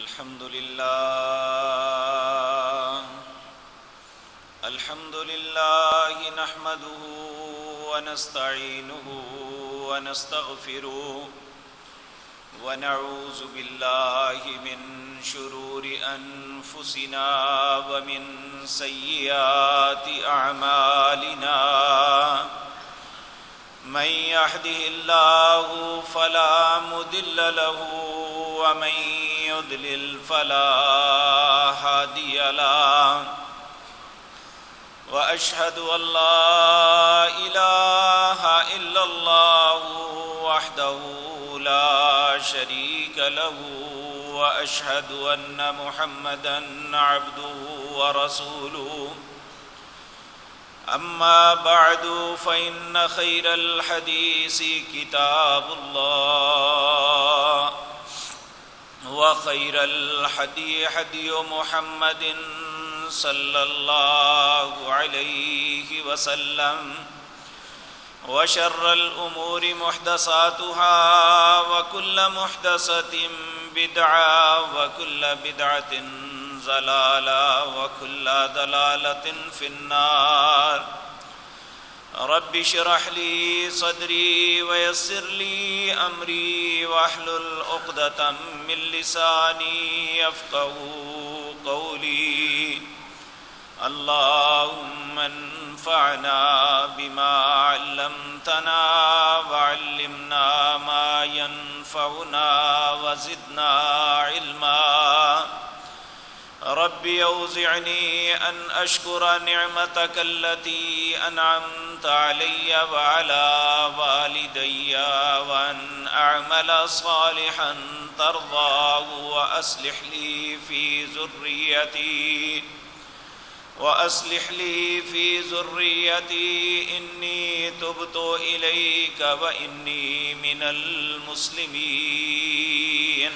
الحمد لله نحمده ونستعينه ونستغفره ونعوذ بالله من شرور أنفسنا ومن سيئات أعمالنا من يهده الله فلا مضل له ومن يضلل فلا هادي له وأشهد أن لا إله إلا الله وحده لا شريك له وأشهد أن محمدًا عبده ورسوله أما بعد فإن خير الحديث كتاب الله وخير الهدي هدي محمد صلى الله عليه وسلم وشر الأمور محدثاتها وكل محدثة بدعة وكل بدعة ضلالة وكل ضلالة في النار رب اشرح لي صدري ويسر لي أمري واحلل عقدة من لساني يفقهوا قولي اللهم انفعنا بما علمتنا وعلمنا ما ينفعنا وزدنا علما رب أوزعني أن أشكر نعمتك التي أنعمت علي وعلى والدي وأن أعمل صالحا ترضاه وأصلح لي في ذريتي إني تبت إليك وإني من المسلمين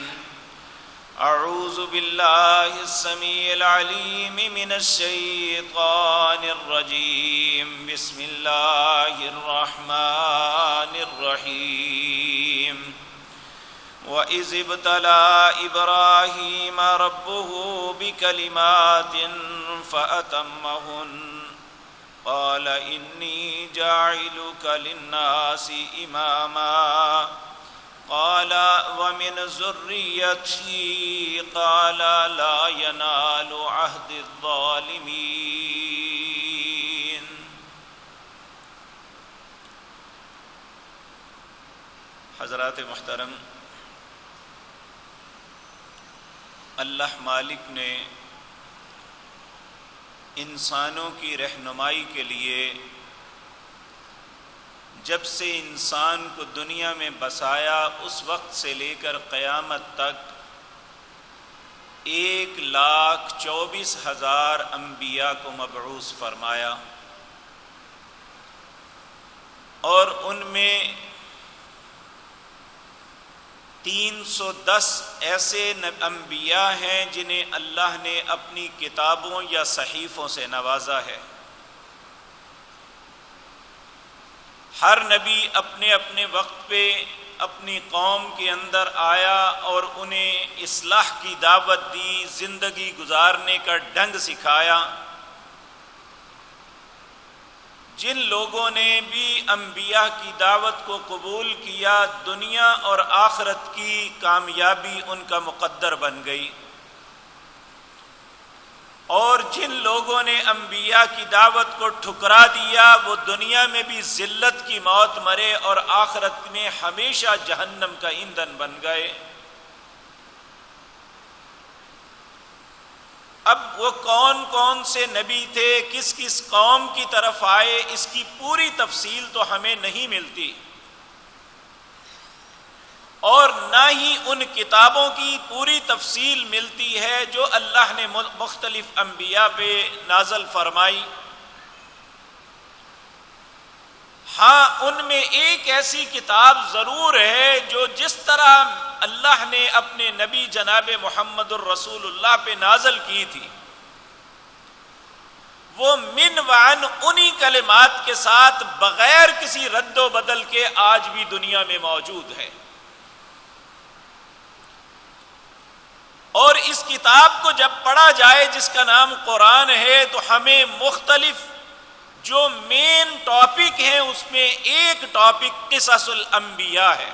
أعوذ بالله السميع العليم من الشيطان الرجيم بسم الله الرحمن الرحيم وإذ ابتلى إبراهيم ربه بكلمات فأتمهن قال إني جاعلك للناس إماما قال ومن ذريتي قال لا ينال عهد الظالمين. حضرات محترم، اللہ مالک نے انسانوں کی رہنمائی کے لیے جب سے انسان کو دنیا میں بسایا اس وقت سے لے کر قیامت تک 1,24,000 انبیاء کو مبعوث فرمایا، اور ان میں 310 ایسے انبیاء ہیں جنہیں اللہ نے اپنی کتابوں یا صحیفوں سے نوازا ہے۔ ہر نبی اپنے اپنے وقت پہ اپنی قوم کے اندر آیا اور انہیں اصلاح کی دعوت دی، زندگی گزارنے کا ڈھنگ سکھایا۔ جن لوگوں نے بھی انبیاء کی دعوت کو قبول کیا، دنیا اور آخرت کی کامیابی ان کا مقدر بن گئی، اور جن لوگوں نے انبیاء کی دعوت کو ٹھکرا دیا وہ دنیا میں بھی ذلت کی موت مرے اور آخرت میں ہمیشہ جہنم کا ایندھن بن گئے۔ اب وہ کون کون سے نبی تھے، کس کس قوم کی طرف آئے، اس کی پوری تفصیل تو ہمیں نہیں ملتی، اور نہ ہی ان کتابوں کی پوری تفصیل ملتی ہے جو اللہ نے مختلف انبیاء پہ نازل فرمائی۔ ہاں، ان میں ایک ایسی کتاب ضرور ہے جو جس طرح اللہ نے اپنے نبی جناب محمد الرسول اللہ پہ نازل کی تھی، وہ من وعن انہی کلمات کے ساتھ بغیر کسی رد و بدل کے آج بھی دنیا میں موجود ہے۔ اور اس کتاب کو جب پڑھا جائے جس کا نام قرآن ہے تو ہمیں مختلف جو مین ٹاپک ہیں اس میں ایک ٹاپک قصص الانبیاء ہے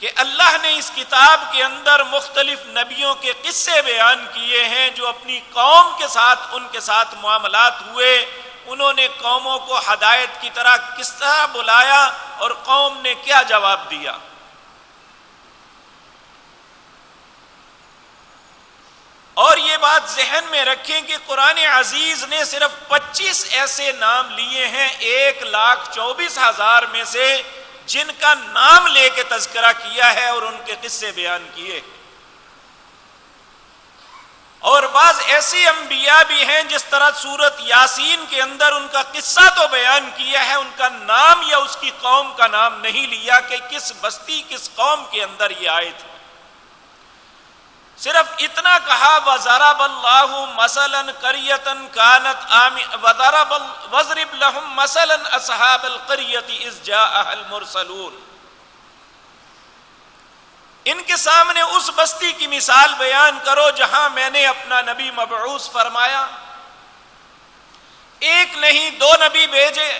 کہ اللہ نے اس کتاب کے اندر مختلف نبیوں کے قصے بیان کیے ہیں جو اپنی قوم کے ساتھ ان کے ساتھ معاملات ہوئے، انہوں نے قوموں کو ہدایت کی طرح کس طرح بلایا اور قوم نے کیا جواب دیا۔ اور یہ بات ذہن میں رکھیں کہ قرآن عزیز نے صرف 25 ایسے نام لیے ہیں 1,24,000 میں سے جن کا نام لے کے تذکرہ کیا ہے اور ان کے قصے بیان کیے، اور بعض ایسے انبیاء بھی ہیں جس طرح سورت یاسین کے اندر ان کا قصہ تو بیان کیا ہے، ان کا نام یا اس کی قوم کا نام نہیں لیا کہ کس بستی کس قوم کے اندر یہ آئے تھے، صرف اتنا کہا وَضَرَبَ اللَّهُ مَثَلًا قَرْيَةً كَانَتْ وَاضْرِبْ لَهُمْ مَثَلًا أَصْحَابَ الْقَرْيَةِ إِذْ جَاءَهَا الْمُرْسَلُونَ، ان کے سامنے اس بستی کی مثال بیان کرو جہاں میں نے اپنا نبی مبعوث فرمایا، ایک نہیں 2 نبی بھیجے،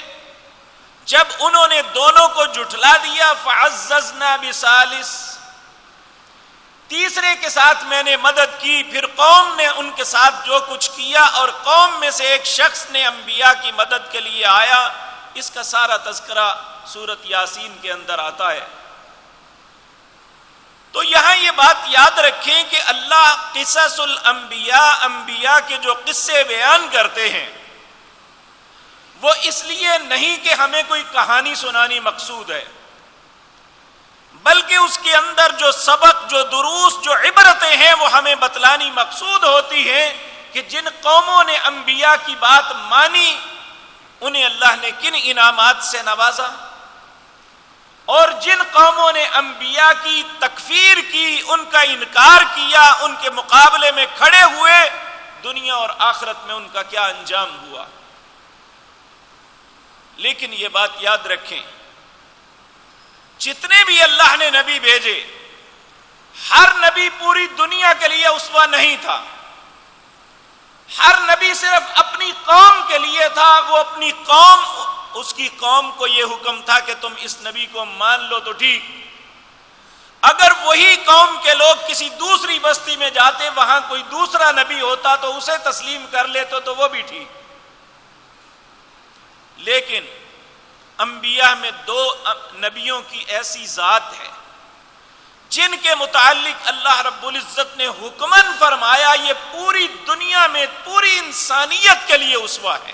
جب انہوں نے دونوں کو جھٹلا دیا فَعَزَّزْنَا بِثَالِثٍ، تیسرے کے ساتھ میں نے مدد کی، پھر قوم نے ان کے ساتھ جو کچھ کیا اور قوم میں سے ایک شخص نے انبیاء کی مدد کے لیے آیا، اس کا سارا تذکرہ سورت یاسین کے اندر آتا ہے۔ تو یہاں یہ بات یاد رکھیں کہ اللہ قصص الانبیاء، انبیاء کے جو قصے بیان کرتے ہیں وہ اس لیے نہیں کہ ہمیں کوئی کہانی سنانی مقصود ہے، بلکہ اس کے اندر جو سبق، جو دروس، جو عبرتیں ہیں وہ ہمیں بتلانی مقصود ہوتی ہیں کہ جن قوموں نے انبیاء کی بات مانی انہیں اللہ نے کن انعامات سے نوازا، اور جن قوموں نے انبیاء کی تکفیر کی، ان کا انکار کیا، ان کے مقابلے میں کھڑے ہوئے، دنیا اور آخرت میں ان کا کیا انجام ہوا۔ لیکن یہ بات یاد رکھیں، جتنے بھی اللہ نے نبی بھیجے، ہر نبی پوری دنیا کے لیے اسوہ نہیں تھا، ہر نبی صرف اپنی قوم کے لیے تھا، وہ اپنی قوم، اس کی قوم کو یہ حکم تھا کہ تم اس نبی کو مان لو تو ٹھیک، اگر وہی قوم کے لوگ کسی دوسری بستی میں جاتے، وہاں کوئی دوسرا نبی ہوتا تو اسے تسلیم کر لیتے تو وہ بھی ٹھیک۔ لیکن انبیاء میں 2 نبیوں کی ایسی ذات ہے جن کے متعلق اللہ رب العزت نے حکمن فرمایا یہ پوری دنیا میں پوری انسانیت کے لیے اسوہ ہے،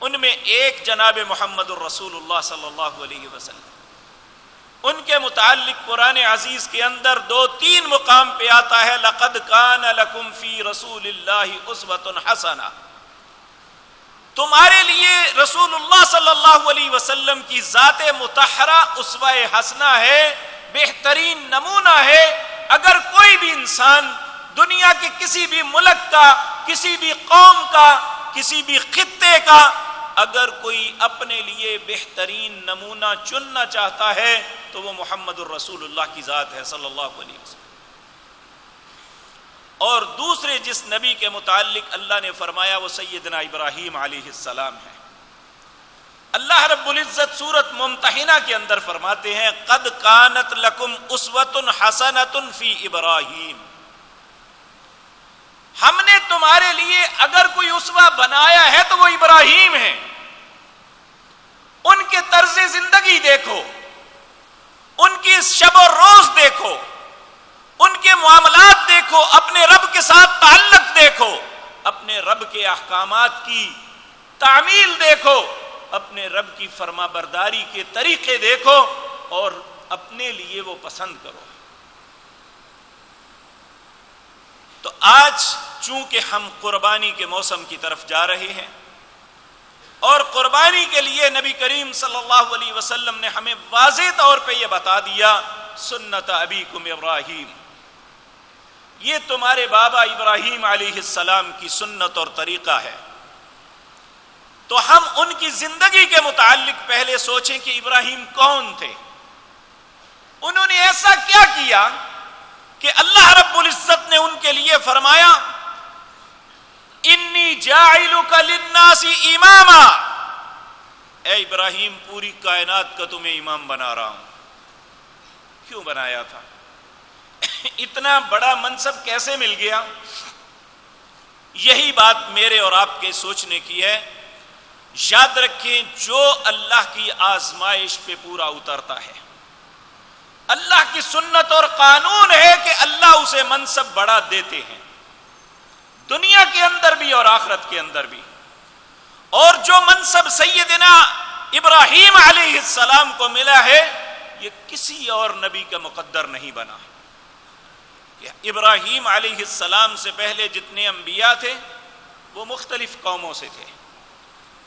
ان میں ایک جناب محمد الرسول اللہ صلی اللہ علیہ وسلم، ان کے متعلق قرآن عزیز کے اندر 2-3 مقام پہ آتا ہے لَقَدْ كَانَ لَكُمْ فِي رَسُولِ اللَّهِ أُسْوَةٌ حَسَنَةٌ، تمہارے لیے رسول اللہ صلی اللہ علیہ وسلم کی ذات مطہرہ اسوہ حسنہ ہے، بہترین نمونہ ہے۔ اگر کوئی بھی انسان دنیا کے کسی بھی ملک کا، کسی بھی قوم کا، کسی بھی خطے کا اگر کوئی اپنے لیے بہترین نمونہ چننا چاہتا ہے تو وہ محمد الرسول اللہ کی ذات ہے صلی اللہ علیہ وسلم۔ اور دوسرے جس نبی کے متعلق اللہ نے فرمایا وہ سیدنا ابراہیم علیہ السلام ہے۔ اللہ رب العزت سورۃ ممتحنہ کے اندر فرماتے ہیں قد کانت لکم اسوۃ حسنۃ فی ابراہیم، ہم نے تمہارے لیے اگر کوئی اسوہ بنایا ہے تو وہ ابراہیم ہے۔ ان کے طرز زندگی دیکھو، ان کی شب و روز دیکھو، ان کے معاملات دیکھو، اپنے رب کے ساتھ تعلق دیکھو، اپنے رب کے احکامات کی تعمیل دیکھو، اپنے رب کی فرما برداری کے طریقے دیکھو اور اپنے لیے وہ پسند کرو۔ تو آج چونکہ ہم قربانی کے موسم کی طرف جا رہے ہیں اور قربانی کے لیے نبی کریم صلی اللہ علیہ وسلم نے ہمیں واضح طور پہ یہ بتا دیا سنت ابیکم ابراہیم، یہ تمہارے بابا ابراہیم علیہ السلام کی سنت اور طریقہ ہے۔ تو ہم ان کی زندگی کے متعلق پہلے سوچیں کہ ابراہیم کون تھے، انہوں نے ایسا کیا کیا کہ اللہ رب العزت نے ان کے لیے فرمایا انی جاعلک للناس اماما، اے ابراہیم پوری کائنات کا تمہیں امام بنا رہا ہوں۔ کیوں بنایا تھا؟ اتنا بڑا منصب کیسے مل گیا؟ یہی بات میرے اور آپ کے سوچنے کی ہے۔ یاد رکھیں جو اللہ کی آزمائش پہ پورا اترتا ہے، اللہ کی سنت اور قانون ہے کہ اللہ اسے منصب بڑا دیتے ہیں، دنیا کے اندر بھی اور آخرت کے اندر بھی۔ اور جو منصب سیدنا ابراہیم علیہ السلام کو ملا ہے یہ کسی اور نبی کا مقدر نہیں بنا۔ ابراہیم علیہ السلام سے پہلے جتنے انبیاء تھے وہ مختلف قوموں سے تھے،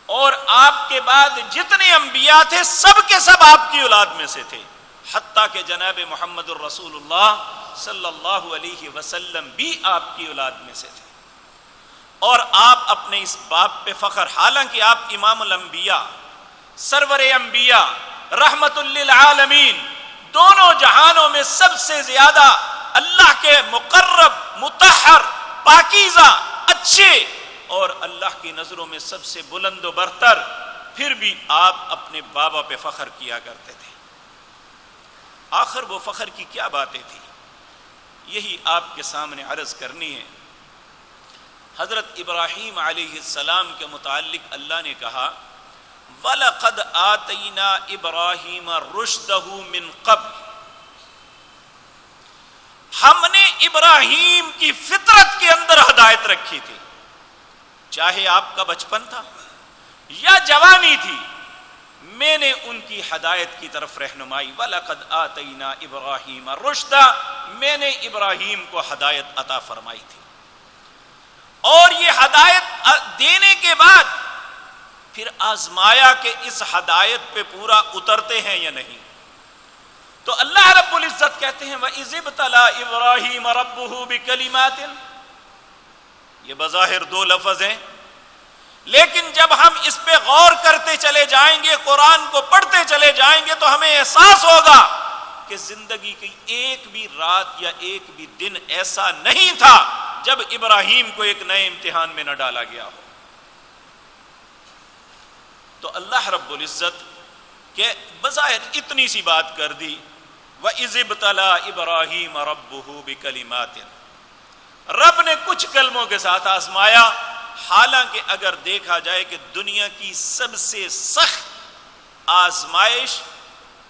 اور آپ کے بعد جتنے انبیاء تھے سب کے سب آپ کی اولاد میں سے تھے، حتیٰ کہ جناب محمد الرسول اللہ صلی اللہ علیہ وسلم بھی آپ کی اولاد میں سے تھے۔ اور آپ اپنے اس بات پہ فخر، حالانکہ آپ امام الانبیاء، سرور انبیاء، رحمت للعالمین، دونوں جہانوں میں سب سے زیادہ اللہ کے مقرب، مطہر، پاکیزہ، اچھے اور اللہ کی نظروں میں سب سے بلند و برتر، پھر بھی آپ اپنے بابا پہ فخر کیا کرتے تھے۔ آخر وہ فخر کی کیا باتیں تھیں؟ یہی آپ کے سامنے عرض کرنی ہے۔ حضرت ابراہیم علیہ السلام کے متعلق اللہ نے کہا وَلَقَدْ آتَيْنَا إِبْرَاهِيمَ رُشْدَهُ مِنْ قَبْلِ، ہم نے ابراہیم کی فطرت کے اندر ہدایت رکھی تھی، چاہے آپ کا بچپن تھا یا جوانی تھی، میں نے ان کی ہدایت کی طرف رہنمائی۔ وَلَقَدْ آتَيْنَا إِبْرَاهِيمَ رُشْدَهُ، میں نے ابراہیم کو ہدایت عطا فرمائی تھی۔ اور یہ ہدایت دینے کے بعد پھر آزمایا کہ اس ہدایت پہ پورا اترتے ہیں یا نہیں۔ تو اللہ رب العزت کہتے ہیں وَإِذِ ابْتَلَىٰ إِبْرَاهِيمَ رَبُّهُ بِكَلِمَاتٍ، یہ بظاہر دو لفظ ہیں، لیکن جب ہم اس پہ غور کرتے چلے جائیں گے، قرآن کو پڑھتے چلے جائیں گے تو ہمیں احساس ہوگا کہ زندگی کی ایک بھی رات یا ایک بھی دن ایسا نہیں تھا جب ابراہیم کو ایک نئے امتحان میں نہ ڈالا گیا ہو۔ تو اللہ رب العزت کہ بظاہر اتنی سی بات کر دی وَإِذِ ابْتَلَىٰ إِبْرَاهِيمَ رَبُّهُ بِكَلِمَاتٍ، رب نے کچھ کلموں کے ساتھ آزمایا۔ حالانکہ اگر دیکھا جائے کہ دنیا کی سب سے سخت آزمائش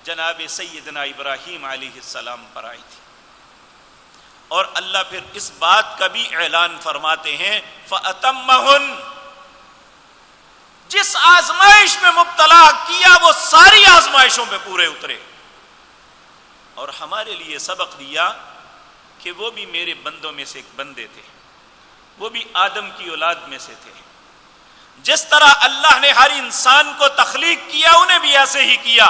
جناب سیدنا ابراہیم علیہ السلام پر آئی تھی، اور اللہ پھر اس بات کا بھی اعلان فرماتے ہیں فَأَتَمَّهُنَّ، جس آزمائش میں مبتلا کیا وہ ساری آزمائشوں پہ پورے اترے، اور ہمارے لیے سبق دیا کہ وہ بھی میرے بندوں میں سے ایک بندے تھے، وہ بھی آدم کی اولاد میں سے تھے۔ جس طرح اللہ نے ہر انسان کو تخلیق کیا انہیں بھی ایسے ہی کیا،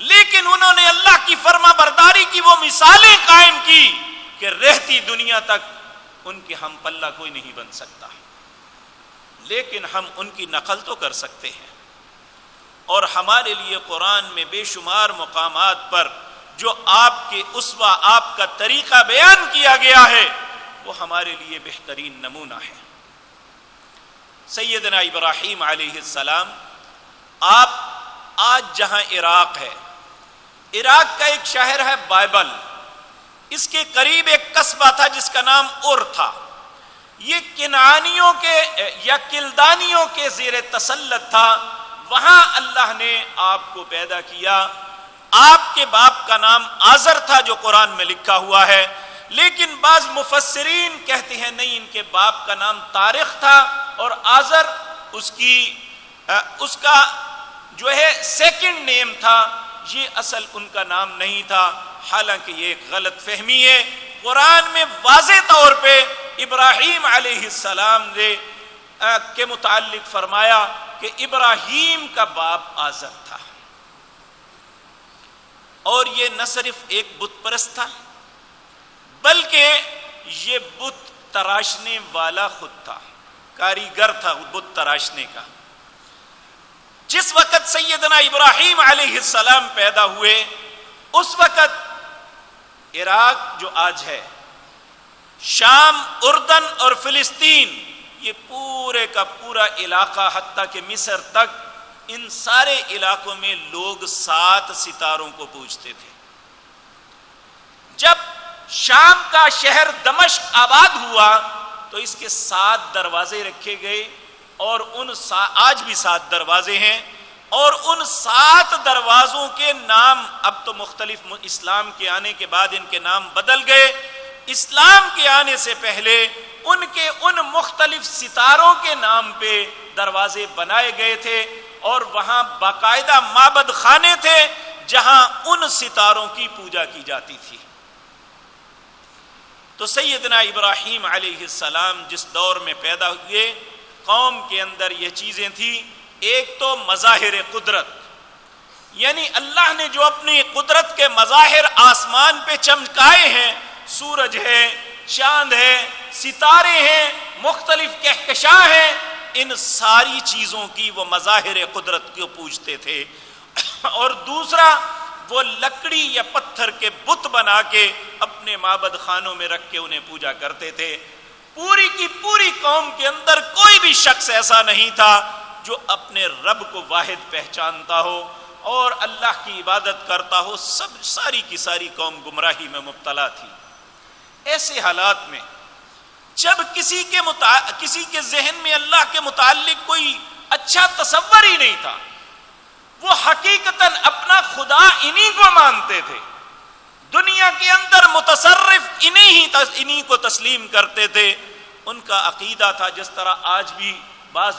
لیکن انہوں نے اللہ کی فرما برداری کی وہ مثالیں قائم کی کہ رہتی دنیا تک ان کے ہم پلہ کوئی نہیں بن سکتا، لیکن ہم ان کی نقل تو کر سکتے ہیں۔ اور ہمارے لیے قرآن میں بے شمار مقامات پر جو آپ کے اسوہ، آپ کا طریقہ بیان کیا گیا ہے وہ ہمارے لیے بہترین نمونہ ہے۔ سیدنا ابراہیم علیہ السلام، آپ آج جہاں عراق ہے، عراق کا ایک شہر ہے بائبل، اس کے قریب ایک قصبہ تھا جس کا نام اور تھا۔ یہ کنعانیوں کے یا کلدانیوں کے زیر تسلط تھا، وہاں اللہ نے آپ کو پیدا کیا۔ آپ کے باپ کا نام آزر تھا جو قرآن میں لکھا ہوا ہے، لیکن بعض مفسرین کہتے ہیں نہیں، ان کے باپ کا نام طارق تھا اور آزر اس کا جو ہے سیکنڈ نیم تھا، یہ اصل ان کا نام نہیں تھا۔ حالانکہ یہ ایک غلط فہمی ہے۔ قرآن میں واضح طور پہ ابراہیم علیہ السلام نے کے متعلق فرمایا کہ ابراہیم کا باپ آزر تھا، اور یہ نہ صرف ایک بت پرست تھا بلکہ یہ بت تراشنے والا خود تھا، کاریگر تھا بت تراشنے کا۔ جس وقت سیدنا ابراہیم علیہ السلام پیدا ہوئے اس وقت عراق جو آج ہے، شام، اردن اور فلسطین، یہ پورے کا پورا علاقہ حتیٰ کہ مصر تک، ان سارے علاقوں میں لوگ 7 ستاروں کو پوجتے تھے۔ جب شام کا شہر دمشق آباد ہوا تو اس کے 7 دروازے رکھے گئے، اور آج بھی 7 دروازے ہیں، اور ان 7 دروازوں کے نام اب تو مختلف، اسلام کے آنے کے بعد ان کے نام بدل گئے، اسلام کے آنے سے پہلے ان مختلف ستاروں کے نام پہ دروازے بنائے گئے تھے، اور وہاں باقاعدہ معبد خانے تھے جہاں ان ستاروں کی پوجا کی جاتی تھی۔ تو سیدنا ابراہیم علیہ السلام جس دور میں پیدا ہوئے، قوم کے اندر یہ چیزیں تھیں۔ ایک تو مظاہر قدرت، یعنی اللہ نے جو اپنی قدرت کے مظاہر آسمان پہ چمکائے ہیں، سورج ہے، چاند ہے، ستارے ہیں، مختلف کہکشاں ہیں، ان ساری چیزوں کی وہ مظاہر قدرت کو پوجتے تھے۔ اور دوسرا، وہ لکڑی یا پتھر کے بت بنا کے اپنے معبد خانوں میں رکھ کے انہیں پوجا کرتے تھے۔ پوری کی پوری قوم کے اندر کوئی بھی شخص ایسا نہیں تھا جو اپنے رب کو واحد پہچانتا ہو اور اللہ کی عبادت کرتا ہو، ساری کی ساری قوم گمراہی میں مبتلا تھی۔ ایسے حالات میں جب کسی کے ذہن میں اللہ کے متعلق کوئی اچھا تصور ہی نہیں تھا، وہ حقیقتاً اپنا خدا انہی کو مانتے تھے، دنیا کے اندر متصرف انہی کو تسلیم کرتے تھے۔ ان کا عقیدہ تھا جس طرح آج بھی بعض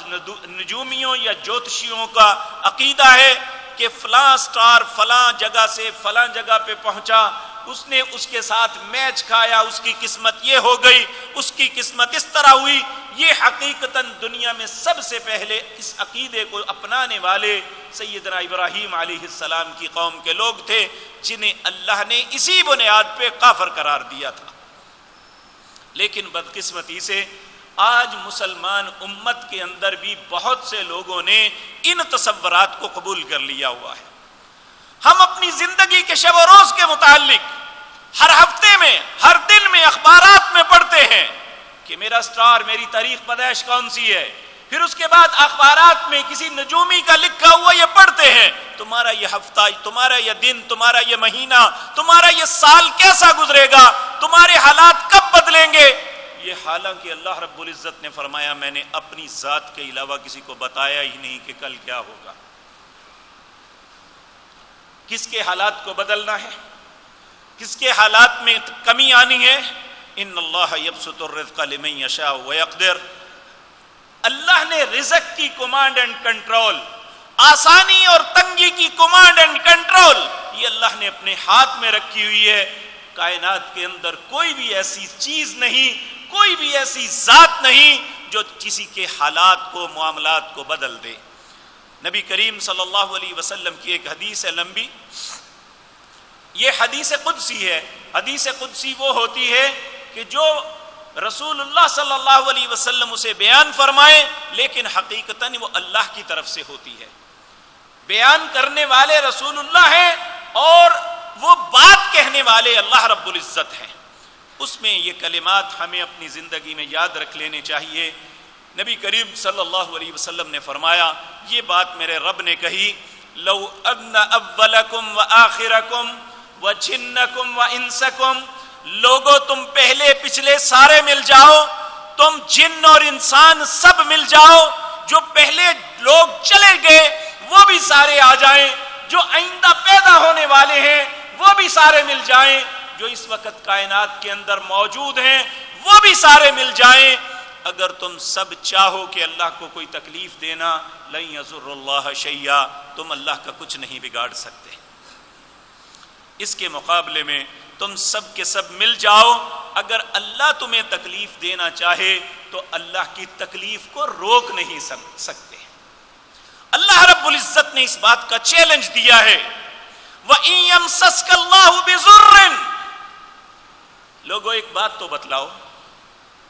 نجومیوں یا جوتشیوں کا عقیدہ ہے کہ فلاں سٹار فلاں جگہ سے فلاں جگہ پہ پہنچا، اس نے اس کے ساتھ میچ کھایا، اس کی قسمت یہ ہو گئی، اس کی قسمت اس طرح ہوئی۔ یہ حقیقتاً دنیا میں سب سے پہلے اس عقیدے کو اپنانے والے سیدنا ابراہیم علیہ السلام کی قوم کے لوگ تھے، جنہیں اللہ نے اسی بنیاد پہ کافر قرار دیا تھا۔ لیکن بدقسمتی سے آج مسلمان امت کے اندر بھی بہت سے لوگوں نے ان تصورات کو قبول کر لیا ہوا ہے۔ ہم اپنی زندگی کے شب و روز کے متعلق ہر ہفتے میں، ہر دن میں اخبارات میں پڑھتے ہیں کہ میرا سٹار، میری تاریخ پیدائش کون سی ہے، پھر اس کے بعد اخبارات میں کسی نجومی کا لکھا ہوا یہ پڑھتے ہیں، تمہارا یہ ہفتہ، تمہارا یہ دن، تمہارا یہ مہینہ، تمہارا یہ سال کیسا گزرے گا، تمہارے حالات کب بدلیں گے۔ یہ حالانکہ اللہ رب العزت نے فرمایا میں نے اپنی ذات کے علاوہ کسی کو بتایا ہی نہیں کہ کل کیا ہوگا، کس کے حالات کو بدلنا ہے، کس کے حالات میں کمی آنی ہے۔ ان اللہ یبسط الرزق لمن یشاء ویقدر، اللہ نے رزق کی کمانڈ اینڈ کنٹرول، آسانی اور تنگی کی کمانڈ اینڈ کنٹرول، یہ اللہ نے اپنے ہاتھ میں رکھی ہوئی ہے۔ کائنات کے اندر کوئی بھی ایسی چیز نہیں، کوئی بھی ایسی ذات نہیں جو کسی کے حالات کو، معاملات کو بدل دے۔ نبی کریم صلی اللہ علیہ وسلم کی ایک حدیث ہے لمبی، یہ حدیث قدسی ہے۔ حدیث قدسی وہ ہوتی ہے کہ جو رسول اللہ صلی اللہ علیہ وسلم اسے بیان فرمائے، لیکن حقیقتاً وہ اللہ کی طرف سے ہوتی ہے۔ بیان کرنے والے رسول اللہ ہیں اور وہ بات کہنے والے اللہ رب العزت ہیں۔ اس میں یہ کلمات ہمیں اپنی زندگی میں یاد رکھ لینے چاہیے۔ نبی کریم صلی اللہ علیہ وسلم نے فرمایا، یہ بات میرے رب نے کہی، لو ان اولکم وآخرکم وجنکم وانسکم، لوگوں تم پہلے پچھلے سارے مل جاؤ، تم جن اور انسان سب مل جاؤ، جو پہلے لوگ چلے گئے وہ بھی سارے آ جائیں، جو آئندہ پیدا ہونے والے ہیں وہ بھی سارے مل جائیں، جو اس وقت کائنات کے اندر موجود ہیں وہ بھی سارے مل جائیں، اگر تم سب چاہو کہ اللہ کو کوئی تکلیف دینا، لن یضر اللہ شیئا، تم اللہ کا کچھ نہیں بگاڑ سکتے۔ اس کے مقابلے میں تم سب کے سب مل جاؤ، اگر اللہ تمہیں تکلیف دینا چاہے تو اللہ کی تکلیف کو روک نہیں سکتے۔ اللہ رب العزت نے اس بات کا چیلنج دیا ہے، وَإِن يَمْسَسْكَ اللَّهُ بِضُرٍّ، لوگوں ایک بات تو بتلاؤ،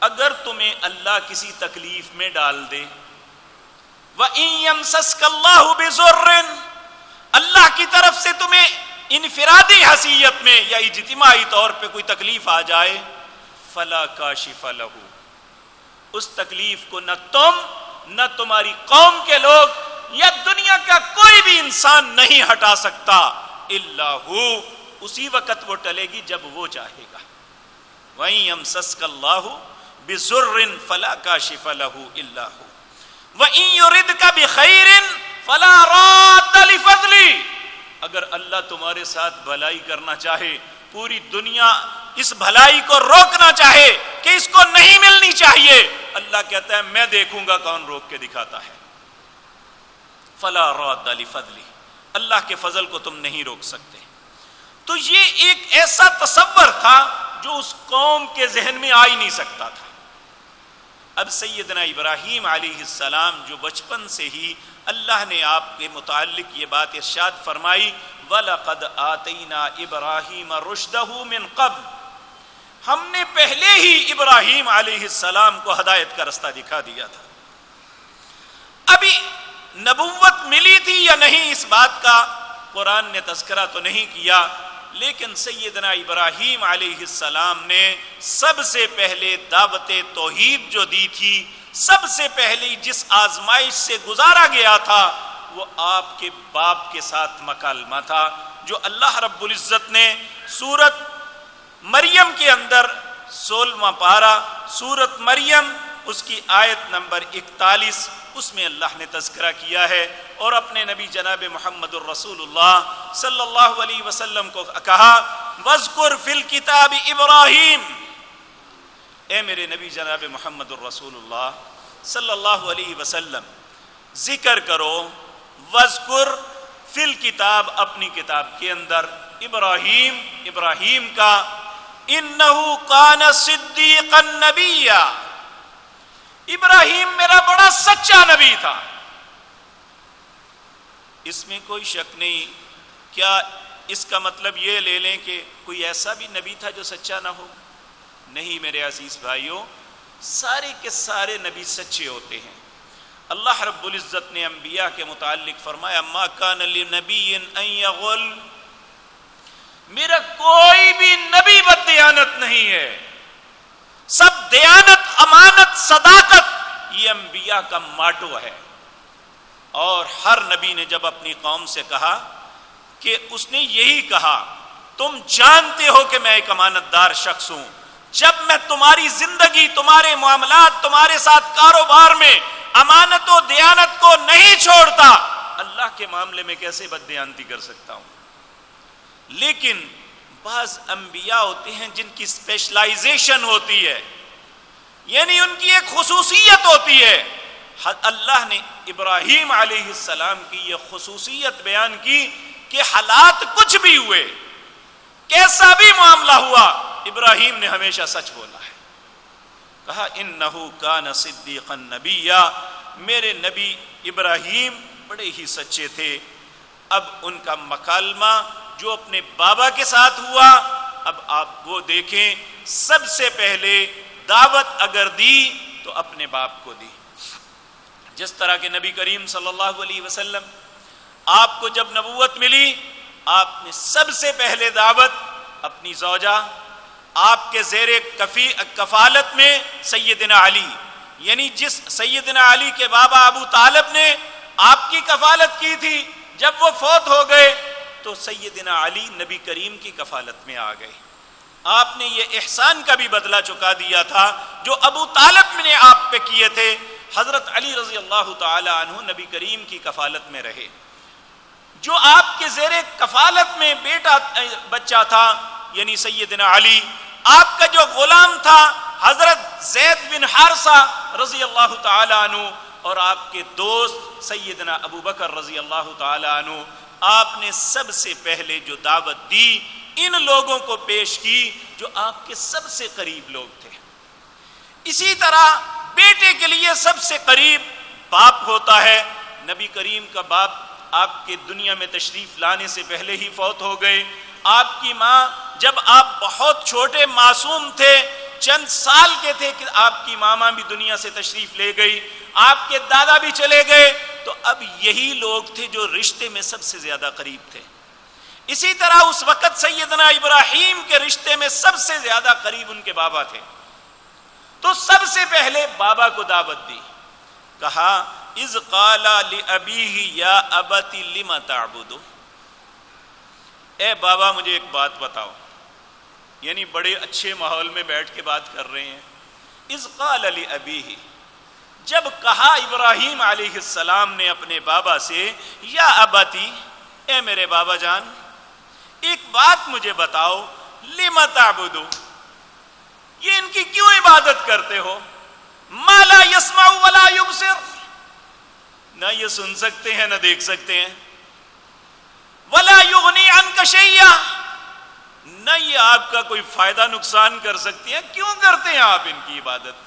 اگر تمہیں اللہ کسی تکلیف میں ڈال دے، وَإِن يَمْسَسْكَ اللَّهُ بِضُرٍّ، اللہ کی طرف سے تمہیں انفرادی حیثیت میں یا اجتماعی طور پہ کوئی تکلیف آ جائے، فلا کاشف لہ، اس تکلیف کو نہ تم، نہ تمہاری قوم کے لوگ یا دنیا کا کوئی بھی انسان نہیں ہٹا سکتا، الا ہو، اسی وقت وہ ٹلے گی جب وہ چاہے گا۔ وَإِن يَمْسَسْكَ اللَّهُ بِضُرٍّ فَلَا كَاشِفَ لَهُ إِلَّا هُوَ وَإِن يُرِدْكَ بِخَيْرٍ فَلَا رَادَّ لِفَضْلِهِ، اگر اللہ تمہارے ساتھ بھلائی کرنا چاہے، پوری دنیا اس بھلائی کو روکنا چاہے کہ اس کو نہیں ملنی چاہیے، اللہ کہتا ہے میں دیکھوں گا کون روک کے دکھاتا ہے۔ فَلَا رَادَّ لِفَضْلِهِ، اللہ کے فضل کو تم نہیں روک سکتے۔ تو یہ ایک ایسا تصور تھا جو اس قوم کے ذہن میں آ ہی نہیں سکتا تھا۔ اب سیدنا ابراہیم علیہ السلام جو بچپن سے ہی اللہ نے آپ کے متعلق یہ بات ارشاد فرمائی، وَلَقَدْ آتَيْنَا إِبْرَاهِيمَ رُشْدَهُ مِنْ قَبْلُ، ہم نے پہلے ہی ابراہیم علیہ السلام کو ہدایت کا رستہ دکھا دیا تھا۔ ابھی نبوت ملی تھی یا نہیں، اس بات کا قرآن نے تذکرہ تو نہیں کیا، لیکن سیدنا ابراہیم علیہ السلام نے سب سے پہلے دعوت توحید جو دی تھی، سب سے پہلی جس آزمائش سے گزارا گیا تھا، وہ آپ کے باپ کے ساتھ مکالمہ تھا، جو اللہ رب العزت نے سورت مریم کے اندر 16واں پارہ سورت مریم اس کی آیت نمبر 41 اس میں اللہ نے تذکرہ کیا ہے، اور اپنے نبی جناب محمد الرسول اللہ صلی اللہ علیہ وسلم کو کہا وَاذْكُرْ فِي الْكِتَابِ إِبْرَاهِيمَ، اے میرے نبی جناب محمد الرسول اللہ صلی اللہ علیہ وسلم ذکر کرو، وَاذْكُرْ فِي الْكِتَابِ، اپنی کتاب کے اندر، ابراہیم کا، إِنَّهُ كَانَ صِدِّيقًا نَبِيًّا، ابراہیم میرا بڑا سچا نبی تھا۔ اس میں کوئی شک نہیں، کیا اس کا مطلب یہ لے لیں کہ کوئی ایسا بھی نبی تھا جو سچا نہ ہو؟ نہیں میرے عزیز بھائیوں، سارے کے سارے نبی سچے ہوتے ہیں۔ اللہ رب العزت نے انبیاء کے متعلق فرمایا ما کان لنبی ان یغل، میرا کوئی بھی نبی بد دیانت نہیں ہے، سب دیانت، امانت، صداقت، یہ انبیاء کا ماٹو ہے۔ اور ہر نبی نے جب اپنی قوم سے کہا کہ اس نے یہی کہا تم جانتے ہو کہ میں ایک امانت دار شخص ہوں، جب میں تمہاری زندگی، تمہارے معاملات، تمہارے ساتھ کاروبار میں امانت و دیانت کو نہیں چھوڑتا، اللہ کے معاملے میں کیسے بد دیانتی کر سکتا ہوں؟ لیکن بعض انبیاء ہوتے ہیں جن کی اسپیشلائزیشن ہوتی ہے، یعنی ان کی ایک خصوصیت ہوتی ہے۔ اللہ نے ابراہیم علیہ السلام کی یہ خصوصیت بیان کی کہ حالات کچھ بھی ہوئے، کیسا بھی معاملہ ہوا، ابراہیم نے ہمیشہ سچ بولا ہے۔ کہا انہو کان صدیقا نبیا، میرے نبی ابراہیم بڑے ہی سچے تھے۔ اب ان کا مکالمہ جو اپنے بابا کے ساتھ ہوا، اب آپ وہ دیکھیں، سب سے پہلے دعوت اگر دی تو اپنے باپ کو دی، جس طرح کہ نبی کریم صلی اللہ علیہ وسلم آپ کو جب نبوت ملی، آپ نے سب سے پہلے دعوت اپنی زوجہ، آپ کے زیر کفالت میں سیدنا علی، یعنی جس سیدنا علی کے بابا ابو طالب نے آپ کی کفالت کی تھی، جب وہ فوت ہو گئے تو سیدنا علی نبی کریم کی کفالت میں آ گئے۔ آپ نے یہ احسان کا بھی بدلہ چکا دیا تھا جو ابو طالب نے آپ پہ کیے تھے۔ حضرت علی رضی اللہ تعالی عنہ نبی کریم کی کفالت میں رہے۔ جو آپ کے زیر کفالت میں بیٹا بچہ تھا یعنی سیدنا علی، آپ کا جو غلام تھا حضرت زید بن حارثہ رضی اللہ تعالی عنہ، اور آپ کے دوست سیدنا ابو بکر رضی اللہ تعالی عنہ، آپ نے سب سے پہلے جو دعوت دی ان لوگوں کو پیش کی جو آپ کے سب سے قریب لوگ تھے۔ اسی طرح بیٹے کے لیے سب سے قریب باپ ہوتا ہے۔ نبی کریم کا باپ آپ کے دنیا میں تشریف لانے سے پہلے ہی فوت ہو گئے۔ آپ کی ماں جب آپ بہت چھوٹے معصوم تھے، چند سال کے تھے کہ آپ کی ماما بھی دنیا سے تشریف لے گئی، آپ کے دادا بھی چلے گئے، تو اب یہی لوگ تھے جو رشتے میں سب سے زیادہ قریب تھے۔ اسی طرح اس وقت سیدنا ابراہیم کے رشتے میں سب سے زیادہ قریب ان کے بابا تھے، تو سب سے پہلے بابا کو دعوت دی، کہا اذ قال لأبیہ یا ابت لم تعبد، اے بابا مجھے ایک بات بتاؤ، یعنی بڑے اچھے ماحول میں بیٹھ کے بات کر رہے ہیں. اذ قال لأبیہ، جب کہا ابراہیم علیہ السلام نے اپنے بابا سے یا ابتی، اے میرے بابا جان ایک بات مجھے بتاؤ، لم تعبدو، یہ ان کی کیوں عبادت کرتے ہو؟ ما لا يسمع ولا يبصر، نہ یہ سن سکتے ہیں نہ دیکھ سکتے ہیں، ولا يغني عنك شيئا، نہ یہ آپ کا کوئی فائدہ نقصان کر سکتے ہیں، کیوں کرتے ہیں آپ ان کی عبادت؟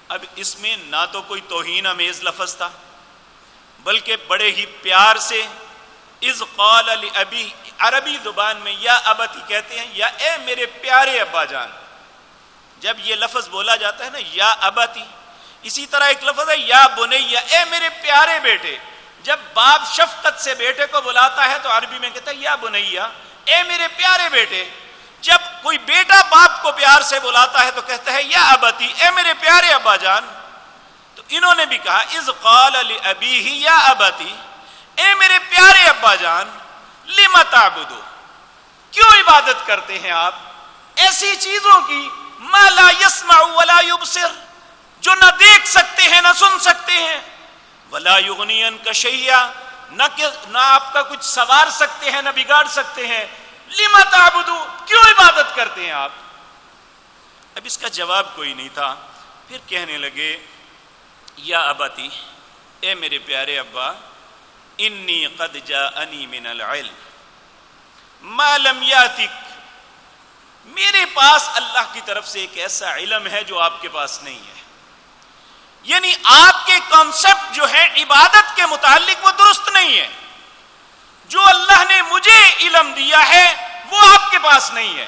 اب اس میں نہ تو کوئی توہین آمیز لفظ تھا، بلکہ بڑے ہی پیار سے اذ قال لأبی، عربی زبان میں یا ابتی کہتے ہیں یا اے میرے پیارے ابا جان. جب یہ لفظ بولا جاتا ہے نا یا ابتی، اسی طرح ایک لفظ ہے یا بنیا، اے میرے پیارے بیٹے. جب باپ شفقت سے بیٹے کو بلاتا ہے تو عربی میں کہتا ہے یا بنیا، اے میرے پیارے بیٹے. جب کوئی بیٹا باپ کو پیار سے بلاتا ہے تو کہتا ہے یا ابتی، اے میرے پیارے ابا جان. تو انہوں نے بھی کہا اذ قال لأبیہ یا ابتی، اے میرے پیارے ابا جان لم تعبدو، کیوں عبادت کرتے ہیں آپ ایسی چیزوں کی ما لا يسمع ولا يبصر، جو نہ دیکھ سکتے ہیں نہ سن سکتے ہیں، ولا يغني عنك شيئا، نہ آپ کا کچھ سنوار سکتے ہیں نہ بگاڑ سکتے ہیں. لم تعبدو، کیوں عبادت کرتے ہیں آپ؟ اب اس کا جواب کوئی نہیں تھا. پھر کہنے لگے یا ابتی، اے میرے پیارے ابا، انی قد جاءنی من العلم ما لم یاتک، میرے پاس اللہ کی طرف سے ایک ایسا علم ہے جو آپ کے پاس نہیں ہے. یعنی آپ کے کانسیپٹ جو ہے عبادت کے متعلق وہ درست نہیں ہے. جو اللہ نے مجھے علم دیا ہے وہ آپ کے پاس نہیں ہے.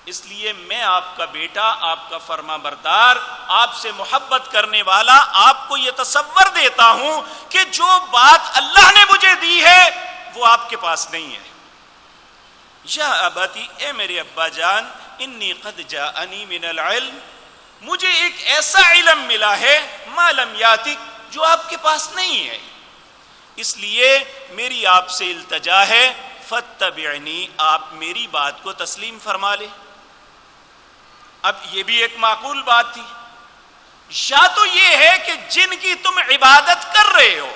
اس لیے میں آپ کا بیٹا، آپ کا فرما بردار، آپ سے محبت کرنے والا آپ کو یہ تصور دیتا ہوں کہ جو بات اللہ نے مجھے دی ہے وہ آپ کے پاس نہیں ہے. یا ابتی، اے میرے ابا جان، انی قد جاءنی من العلم، مجھے ایک ایسا علم ملا ہے ما لم یاتک، جو آپ کے پاس نہیں ہے. اس لیے میری آپ سے التجا ہے، فاتبعنی، آپ میری بات کو تسلیم فرما لے. اب یہ بھی ایک معقول بات تھی. یا تو یہ ہے کہ جن کی تم عبادت کر رہے ہو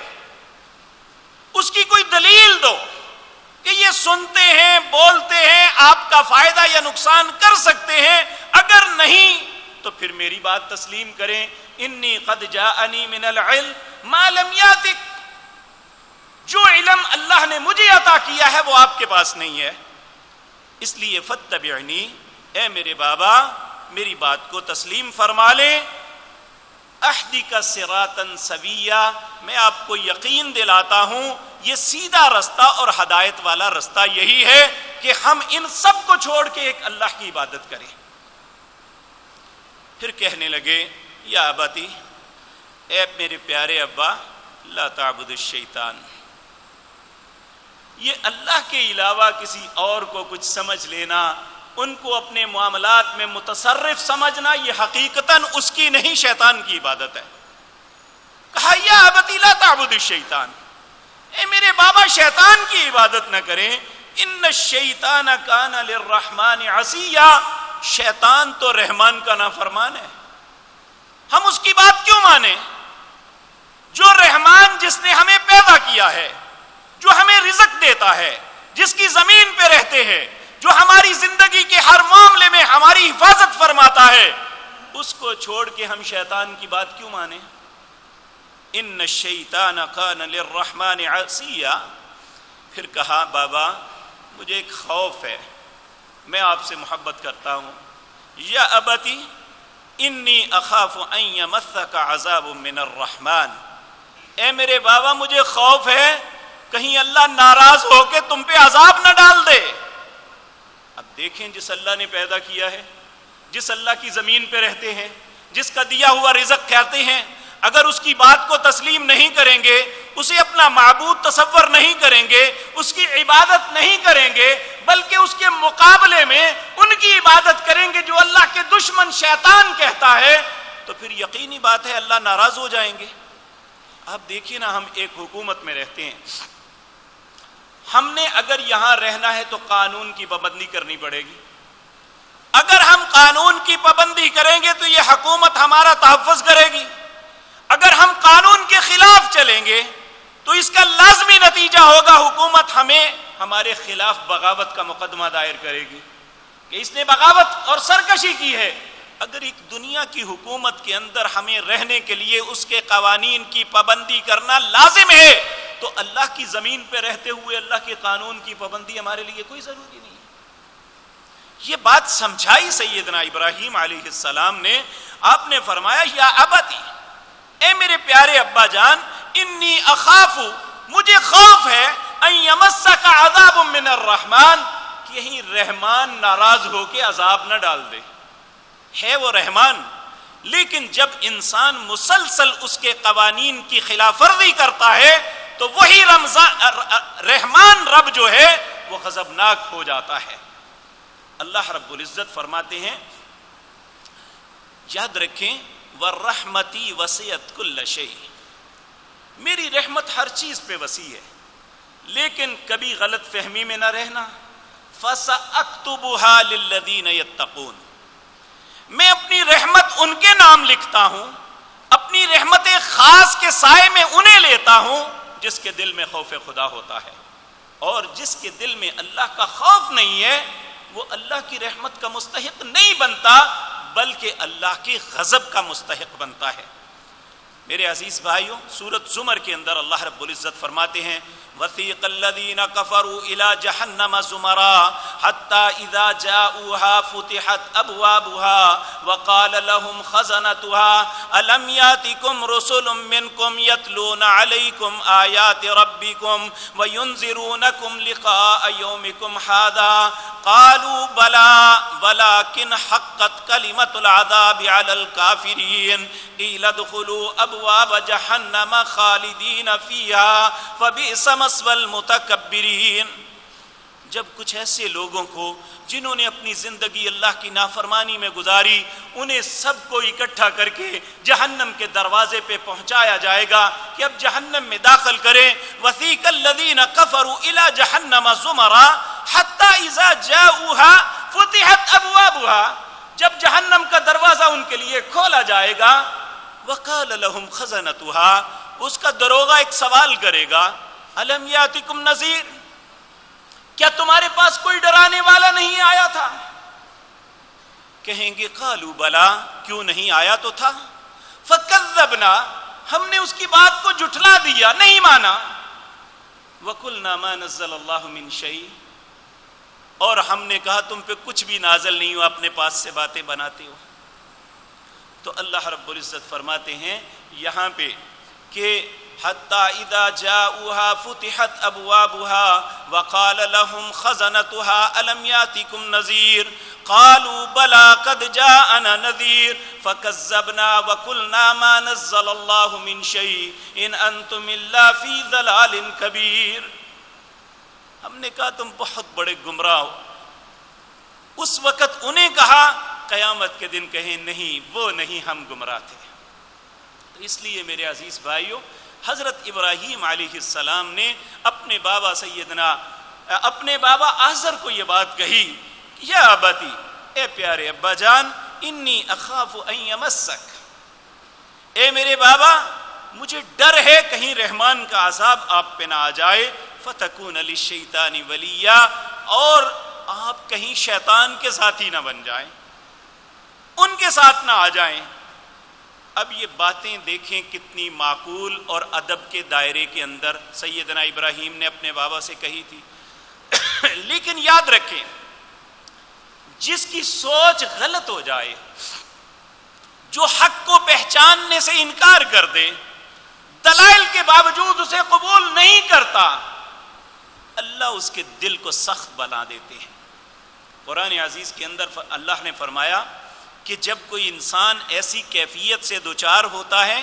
اس کی کوئی دلیل دو کہ یہ سنتے ہیں، بولتے ہیں، آپ کا فائدہ یا نقصان کر سکتے ہیں. اگر نہیں تو پھر میری بات تسلیم کریں. انی قد جاءنی من العلم ما لم یاتک، جو علم اللہ نے مجھے عطا کیا ہے وہ آپ کے پاس نہیں ہے. اس لیے فاتبعنی، اے میرے بابا میری بات کو تسلیم فرما لیں. اہدک صراطا سویا، میں آپ کو یقین دلاتا ہوں یہ سیدھا رستہ اور ہدایت والا رستہ یہی ہے کہ ہم ان سب کو چھوڑ کے ایک اللہ کی عبادت کریں. پھر کہنے لگے یا ابتی، اے میرے پیارے ابا، لا تعبد الشیطان، یہ اللہ کے علاوہ کسی اور کو کچھ سمجھ لینا، ان کو اپنے معاملات میں متصرف سمجھنا، یہ حقیقتاً اس کی نہیں، شیطان کی عبادت ہے. کہا یا ابتی لا تعبد الشیطان، اے میرے بابا شیطان کی عبادت نہ کریں. ان الشیطان کان للرحمن عصیا، شیطان تو رحمان کا نافرمان ہے. ہم اس کی بات کیوں مانیں؟ جو رحمان جس نے ہمیں پیدا کیا ہے، جو ہمیں رزق دیتا ہے، جس کی زمین پہ رہتے ہیں، جو ہماری زندگی کے ہر معاملے میں ہماری حفاظت فرماتا ہے، اس کو چھوڑ کے ہم شیطان کی بات کیوں مانیں؟ ان الشیطان کان للرحمن عصیا. پھر کہا بابا مجھے ایک خوف ہے، میں آپ سے محبت کرتا ہوں. یا ابتی انی اخاف ان یمسک عذاب من الرحمن، اے میرے بابا مجھے خوف ہے کہیں اللہ ناراض ہو کے تم پہ عذاب نہ ڈال دے. اب دیکھیں جس اللہ نے پیدا کیا ہے، جس اللہ کی زمین پہ رہتے ہیں، جس کا دیا ہوا رزق کھاتے ہیں، اگر اس کی بات کو تسلیم نہیں کریں گے، اسے اپنا معبود تصور نہیں کریں گے، اس کی عبادت نہیں کریں گے، بلکہ اس کے مقابلے میں ان کی عبادت کریں گے جو اللہ کے دشمن شیطان کہتا ہے، تو پھر یقینی بات ہے اللہ ناراض ہو جائیں گے۔ آپ دیکھیے نا، ہم ایک حکومت میں رہتے ہیں، ہم نے اگر یہاں رہنا ہے تو قانون کی پابندی کرنی پڑے گی۔ اگر ہم قانون کی پابندی کریں گے تو یہ حکومت ہمارا تحفظ کرے گی، اگر ہم قانون کے خلاف چلیں گے تو اس کا لازمی نتیجہ ہوگا حکومت ہمیں ہمارے خلاف بغاوت کا مقدمہ دائر کرے گی کہ اس نے بغاوت اور سرکشی کی ہے۔ اگر ایک دنیا کی حکومت کے اندر ہمیں رہنے کے لیے اس کے قوانین کی پابندی کرنا لازم ہے تو اللہ کی زمین پہ رہتے ہوئے اللہ کے قانون کی پابندی ہمارے لیے کوئی ضروری نہیں ہے۔ یہ بات سمجھائی سیدنا ابراہیم علیہ السلام نے۔ آپ نے فرمایا یا ابتی، اے میرے پیارے ابا جان، انی اخاف، مجھے خوف ہے، ان یمسک عذاب من الرحمن، کہ یہیں رحمان ناراض ہو کے عذاب نہ ڈال دے۔ ہے وہ رحمان، لیکن جب انسان مسلسل اس کے قوانین کی خلاف ورزی کرتا ہے تو وہی رحمان رب جو ہے وہ غضبناک ہو جاتا ہے۔ اللہ رب العزت فرماتے ہیں، یاد رکھیں، وَالرَّحْمَتِ وَسِعَتْ كُلَّ شَيْءٍ، میری رحمت ہر چیز پہ وسیع ہے، لیکن کبھی غلط فہمی میں نہ رہنا۔ فَسَأَكْتُبُهَا لِلَّذِينَ يَتَّقُونَ، میں اپنی رحمت ان کے نام لکھتا ہوں، اپنی رحمت خاص کے سائے میں انہیں لیتا ہوں جس کے دل میں خوف خدا ہوتا ہے، اور جس کے دل میں اللہ کا خوف نہیں ہے وہ اللہ کی رحمت کا مستحق نہیں بنتا بلکہ اللہ کی غضب کا مستحق بنتا ہے۔ میرے عزیز بھائیوں، سورۃ زمر کے اندر اللہ رب العزت فرماتے ہیں، وَثِيقَ الَّذِينَ كَفَرُوا إِلَى جَهَنَّمَ زُمَرًا حَتَّى إِذَا جَاءُوهَا فُتِحَتْ أَبْوَابُهَا وَقَالَ لَهُمْ خَزَنَتُهَا أَلَمْ يَأْتِكُمْ رُسُلٌ مِّنكُمْ يَتْلُونَ عَلَيْكُمْ آيَاتِ رَبِّكُمْ وَيُنذِرُونَكُمْ لِقَاءَ يَوْمِكُمْ هَذَا قالوا بلى ولكن حقت كلمة العذاب على الكافرين قيل ادخلوا أبواب جهنم خالدين فيها فبئس مثوى المتكبرين۔ جب کچھ ایسے لوگوں کو جنہوں نے اپنی زندگی اللہ کی نافرمانی میں گزاری، انہیں سب کو اکٹھا کر کے جہنم کے دروازے پہ پہنچایا جائے گا کہ اب جہنم میں داخل کریں۔ وَثِيقَ الَّذِينَ كَفَرُوا إِلَى جَهَنَّمَ زُمَرًا حَتَّى إِذَا جَاءُوهَا فُتِحَتْ أَبْوَابُهَا، جب جہنم کا دروازہ ان کے لیے کھولا جائے گا، وَقَالَ لَهُمْ خَزَنَتُهَا، اس کا دروغہ ایک سوال کرے گا، أَلَمْ يَأْتِكُمْ نَذِيرٌ، کیا تمہارے پاس کوئی ڈرانے والا نہیں آیا تھا؟ کہیں گے قالوا بلا، کیوں نہیں آیا تو تھا، فکذبنا، ہم نے اس کی بات کو جھٹلا دیا، نہیں مانا، وقلنا ما نزل اللہ من شیء، اور ہم نے کہا تم پہ کچھ بھی نازل نہیں ہوا، اپنے پاس سے باتیں بناتے ہو۔ تو اللہ رب العزت فرماتے ہیں یہاں پہ کہ حتى إذا جاءوها فتحت أبوابها وقال لهم خزنتها ألم يأتكم نذير قالوا بلى قد جاءنا نذير فكذبنا وقلنا ما نزل الله من شيء إن أنتم إلا في ضلال كبير۔ ہم نے کہا تم بہت بڑے گمراہ ہو، اس وقت انہیں کہا، قیامت کے دن کہیں نہیں، وہ نہیں، ہم گمراہ تھے۔ تو اس لیے میرے عزیز بھائیوں، حضرت ابراہیم علیہ السلام نے اپنے بابا آزر کو یہ بات کہی، یا ابتی، اے پیارے ابا جان، انی اخاف ان یمسک، اے میرے بابا مجھے ڈر ہے کہیں رحمان کا عذاب آپ پہ نہ آ جائے، فتکون للشیطان ولیا، اور آپ کہیں شیطان کے ساتھی نہ بن جائیں، ان کے ساتھ نہ آ جائیں۔ اب یہ باتیں دیکھیں کتنی معقول اور ادب کے دائرے کے اندر سیدنا ابراہیم نے اپنے بابا سے کہی تھی۔ لیکن یاد رکھیں، جس کی سوچ غلط ہو جائے، جو حق کو پہچاننے سے انکار کر دے، دلائل کے باوجود اسے قبول نہیں کرتا، اللہ اس کے دل کو سخت بنا دیتے ہیں۔ قرآن عزیز کے اندر اللہ نے فرمایا کہ جب کوئی انسان ایسی کیفیت سے دوچار ہوتا ہے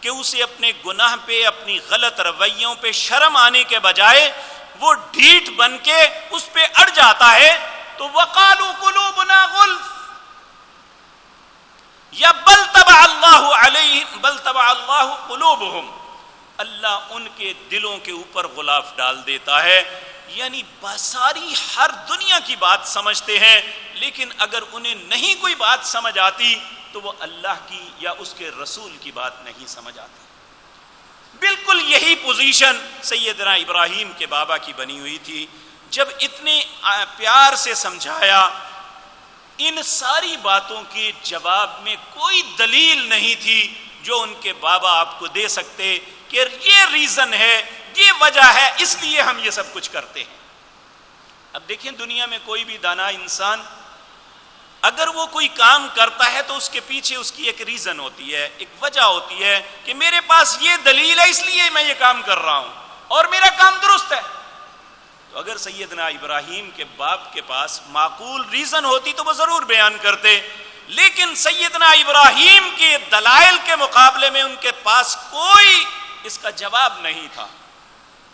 کہ اسے اپنے گناہ پہ، اپنی غلط رویوں پہ شرم آنے کے بجائے وہ ڈھیٹ بن کے اس پہ اڑ جاتا ہے تو وقالوا قلوبنا غلف یا بل طبع اللہ قلوبہم، اللہ ان کے دلوں کے اوپر غلاف ڈال دیتا ہے. یعنی ساری ہر دنیا کی بات سمجھتے ہیں، لیکن اگر انہیں نہیں کوئی بات سمجھ آتی تو وہ اللہ کی یا اس کے رسول کی بات نہیں سمجھ آتی. بالکل یہی پوزیشن سیدنا ابراہیم کے بابا کی بنی ہوئی تھی. جب اتنے پیار سے سمجھایا، ان ساری باتوں کے جواب میں کوئی دلیل نہیں تھی جو ان کے بابا آپ کو دے سکتے کہ یہ ریزن ہے، یہ وجہ ہے، اس لیے ہم یہ سب کچھ کرتے ہیں. اب دیکھیں دنیا میں کوئی بھی دانا انسان اگر وہ کوئی کام کرتا ہے تو اس کے پیچھے اس کی ایک ریزن ہوتی ہے، ایک وجہ ہوتی ہے کہ میرے پاس یہ دلیل ہے اس لیے میں یہ کام کر رہا ہوں اور میرا کام درست ہے. تو اگر سیدنا ابراہیم کے باپ کے پاس معقول ریزن ہوتی تو وہ ضرور بیان کرتے، لیکن سیدنا ابراہیم کے دلائل کے مقابلے میں ان کے پاس کوئی اس کا جواب نہیں تھا.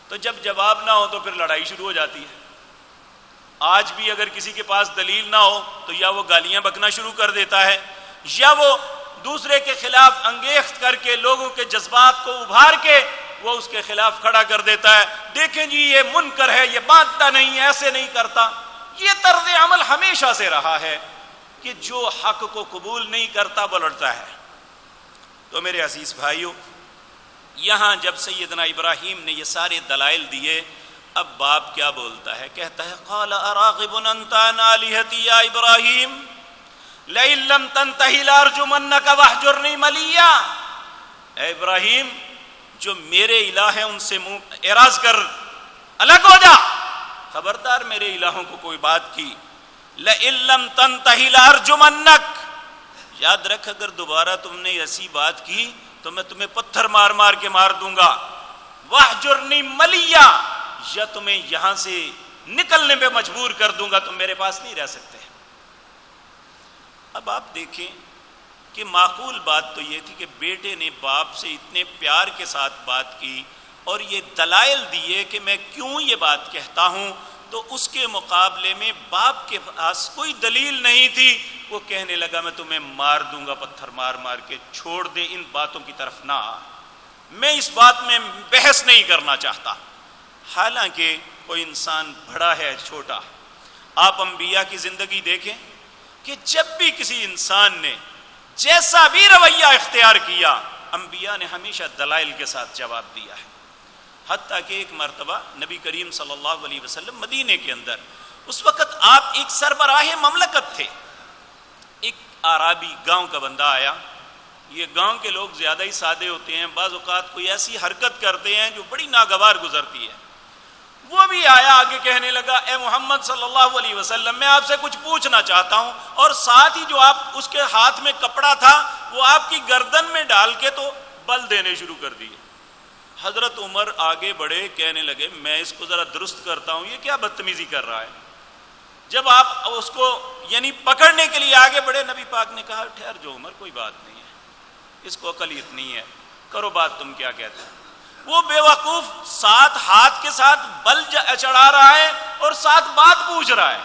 تو جب جواب نہ ہو تو پھر لڑائی شروع ہو جاتی ہے. آج بھی اگر کسی کے پاس دلیل نہ ہو تو یا وہ گالیاں بکنا شروع کر دیتا ہے یا وہ دوسرے کے خلاف انگیخت کر کے لوگوں کے جذبات کو ابھار کے وہ اس کے خلاف کھڑا کر دیتا ہے. دیکھیں جی یہ منکر ہے، یہ مانتا نہیں، ایسے نہیں کرتا. یہ طرز عمل ہمیشہ سے رہا ہے کہ جو حق کو قبول نہیں کرتا وہ لڑتا ہے. تو میرے عزیز بھائیو، یہاں جب سیدنا ابراہیم نے یہ سارے دلائل دیے، اب باپ کیا بولتا ہے؟ کہتا ہے قال اراغب انت عن آلہتی یا ابراہیم لئن لم تنتہ لارجمنک واہجرنی ملیا. اے ابراہیم، جو میرے الہ ہیں ان سے منہ اعراض کر، الگ ہو جا، خبردار میرے الہوں کو کوئی بات کی. لئن لم تنتہ لارجمنک، یاد رکھ اگر دوبارہ تم نے ایسی بات کی تو میں تمہیں پتھر مار مار کے مار دوں گا. واہجرنی ملیا، یا تمہیں یہاں سے نکلنے پہ مجبور کر دوں گا، تم میرے پاس نہیں رہ سکتے. اب آپ دیکھیں کہ معقول بات تو یہ تھی کہ بیٹے نے باپ سے اتنے پیار کے ساتھ بات کی اور یہ دلائل دیے کہ میں کیوں یہ بات کہتا ہوں، تو اس کے مقابلے میں باپ کے پاس کوئی دلیل نہیں تھی. وہ کہنے لگا میں تمہیں مار دوں گا پتھر مار مار کے، چھوڑ دے، ان باتوں کی طرف نہ آ، میں اس بات میں بحث نہیں کرنا چاہتا. حالانکہ کوئی انسان بڑا ہے چھوٹا، آپ انبیاء کی زندگی دیکھیں کہ جب بھی کسی انسان نے جیسا بھی رویہ اختیار کیا، انبیاء نے ہمیشہ دلائل کے ساتھ جواب دیا ہے. حتیٰ کہ ایک مرتبہ نبی کریم صلی اللہ علیہ وسلم مدینے کے اندر، اس وقت آپ ایک سربراہ مملکت تھے. ایک اعرابی گاؤں کا بندہ آیا. یہ گاؤں کے لوگ زیادہ ہی سادے ہوتے ہیں، بعض اوقات کوئی ایسی حرکت کرتے ہیں جو بڑی ناگوار گزرتی ہے. وہ بھی آیا، آگے کہنے لگا اے محمد صلی اللہ علیہ وسلم، میں آپ سے کچھ پوچھنا چاہتا ہوں، اور ساتھ ہی جو آپ اس کے ہاتھ میں کپڑا تھا وہ آپ کی گردن میں ڈال کے تو بل دینے شروع کر دیے. حضرت عمر آگے بڑھے، کہنے لگے میں اس کو ذرا درست کرتا ہوں، یہ کیا بدتمیزی کر رہا ہے. جب آپ اس کو یعنی پکڑنے کے لیے آگے بڑھے، نبی پاک نے کہا ٹھہر جو عمر، کوئی بات نہیں ہے، اس کو عقل اتنی ہے، کرو بات، تم کیا کہتے ہیں. وہ بے وقوف ساتھ ہاتھ کے ساتھ بل چڑھا رہا ہے اور ساتھ بات پوچھ رہا ہے.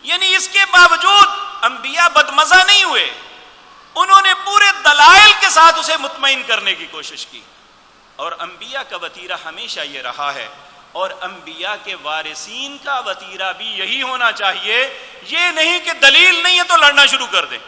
یعنی اس کے باوجود انبیاء بدمزہ نہیں ہوئے، انہوں نے پورے دلائل کے ساتھ اسے مطمئن کرنے کی کوشش کی. اور انبیاء کا وتیرہ ہمیشہ یہ رہا ہے، اور انبیاء کے وارثین کا وتیرہ بھی یہی ہونا چاہیے. یہ نہیں کہ دلیل نہیں ہے تو لڑنا شروع کر دیں،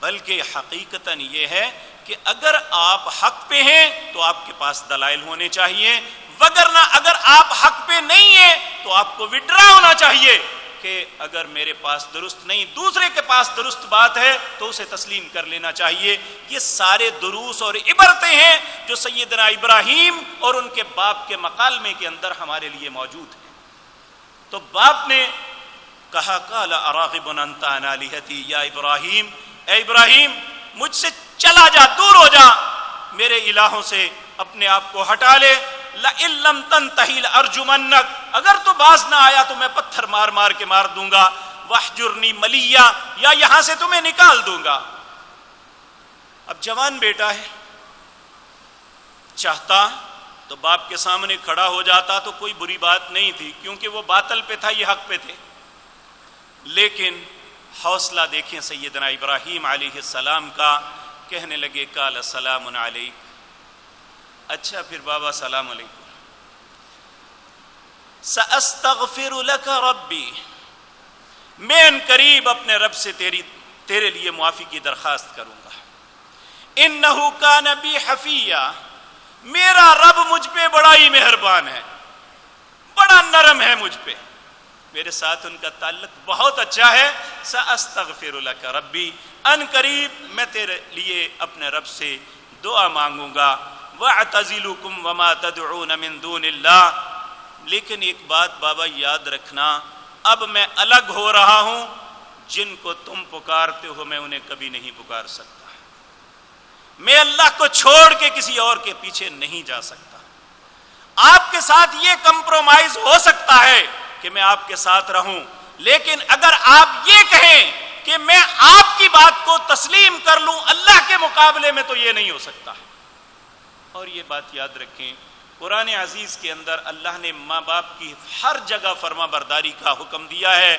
بلکہ حقیقتاً یہ ہے کہ اگر آپ حق پہ ہیں تو آپ کے پاس دلائل ہونے چاہیے، وگرنہ اگر آپ حق پہ نہیں ہیں تو آپ کو وڈرا ہونا چاہیے کہ اگر میرے پاس درست نہیں، دوسرے کے پاس درست بات ہے تو اسے تسلیم کر لینا چاہیے. یہ سارے دروس اور عبرتیں ہیں جو سیدنا ابراہیم اور ان کے باپ کے مکالمے کے اندر ہمارے لیے موجود ہیں. تو باپ نے کہا قال اراغب انت عن آلہتی یا ابراہیم، اے ابراہیم مجھ سے چلا جا، دور ہو جا، میرے الہوں سے اپنے آپ کو ہٹا لے. لئن لم تنتہ لارجمنک، اگر تو باز نہ آیا تو میں پتھر مار مار کے مار دوں گا. واہجرنی ملیا، یا یہاں سے تمہیں نکال دوں گا. اب جوان بیٹا ہے، چاہتا تو باپ کے سامنے کھڑا ہو جاتا تو کوئی بری بات نہیں تھی، کیونکہ وہ باطل پہ تھا، یہ حق پہ تھے. لیکن حوصلہ دیکھیں سیدنا ابراہیم علیہ السلام کا. کہنے لگے قال سلام علیک. اچھا پھر بابا سلام علیکم. سأستغفر لك ربی، میں ان قریب اپنے رب سے تیرے لیے معافی کی درخواست کروں گا. انہ کان بی حفیہ، میرا رب مجھ پہ بڑا ہی مہربان ہے، بڑا نرم ہے مجھ پہ، میرے ساتھ ان کا تعلق بہت اچھا ہے. سأستغفر لك ربی، ان قریب میں تیرے لیے اپنے رب سے دعا مانگوں گا. وَأَعْتَزِلُكُمْ وَمَا تَدْعُونَ مِن دُونِ اللَّهِ. لیکن ایک بات بابا یاد رکھنا، اب میں الگ ہو رہا ہوں، جن کو تم پکارتے ہو میں انہیں کبھی نہیں پکار سکتا. میں اللہ کو چھوڑ کے کسی اور کے پیچھے نہیں جا سکتا. آپ کے ساتھ یہ کمپرومائز ہو سکتا ہے کہ میں آپ کے ساتھ رہوں، لیکن اگر آپ یہ کہیں کہ میں آپ کی بات کو تسلیم کر لوں اللہ کے مقابلے میں، تو یہ نہیں ہو سکتا. اور یہ بات یاد رکھیں، قرآن عزیز کے اندر اللہ نے ماں باپ کی ہر جگہ فرما برداری کا حکم دیا ہے،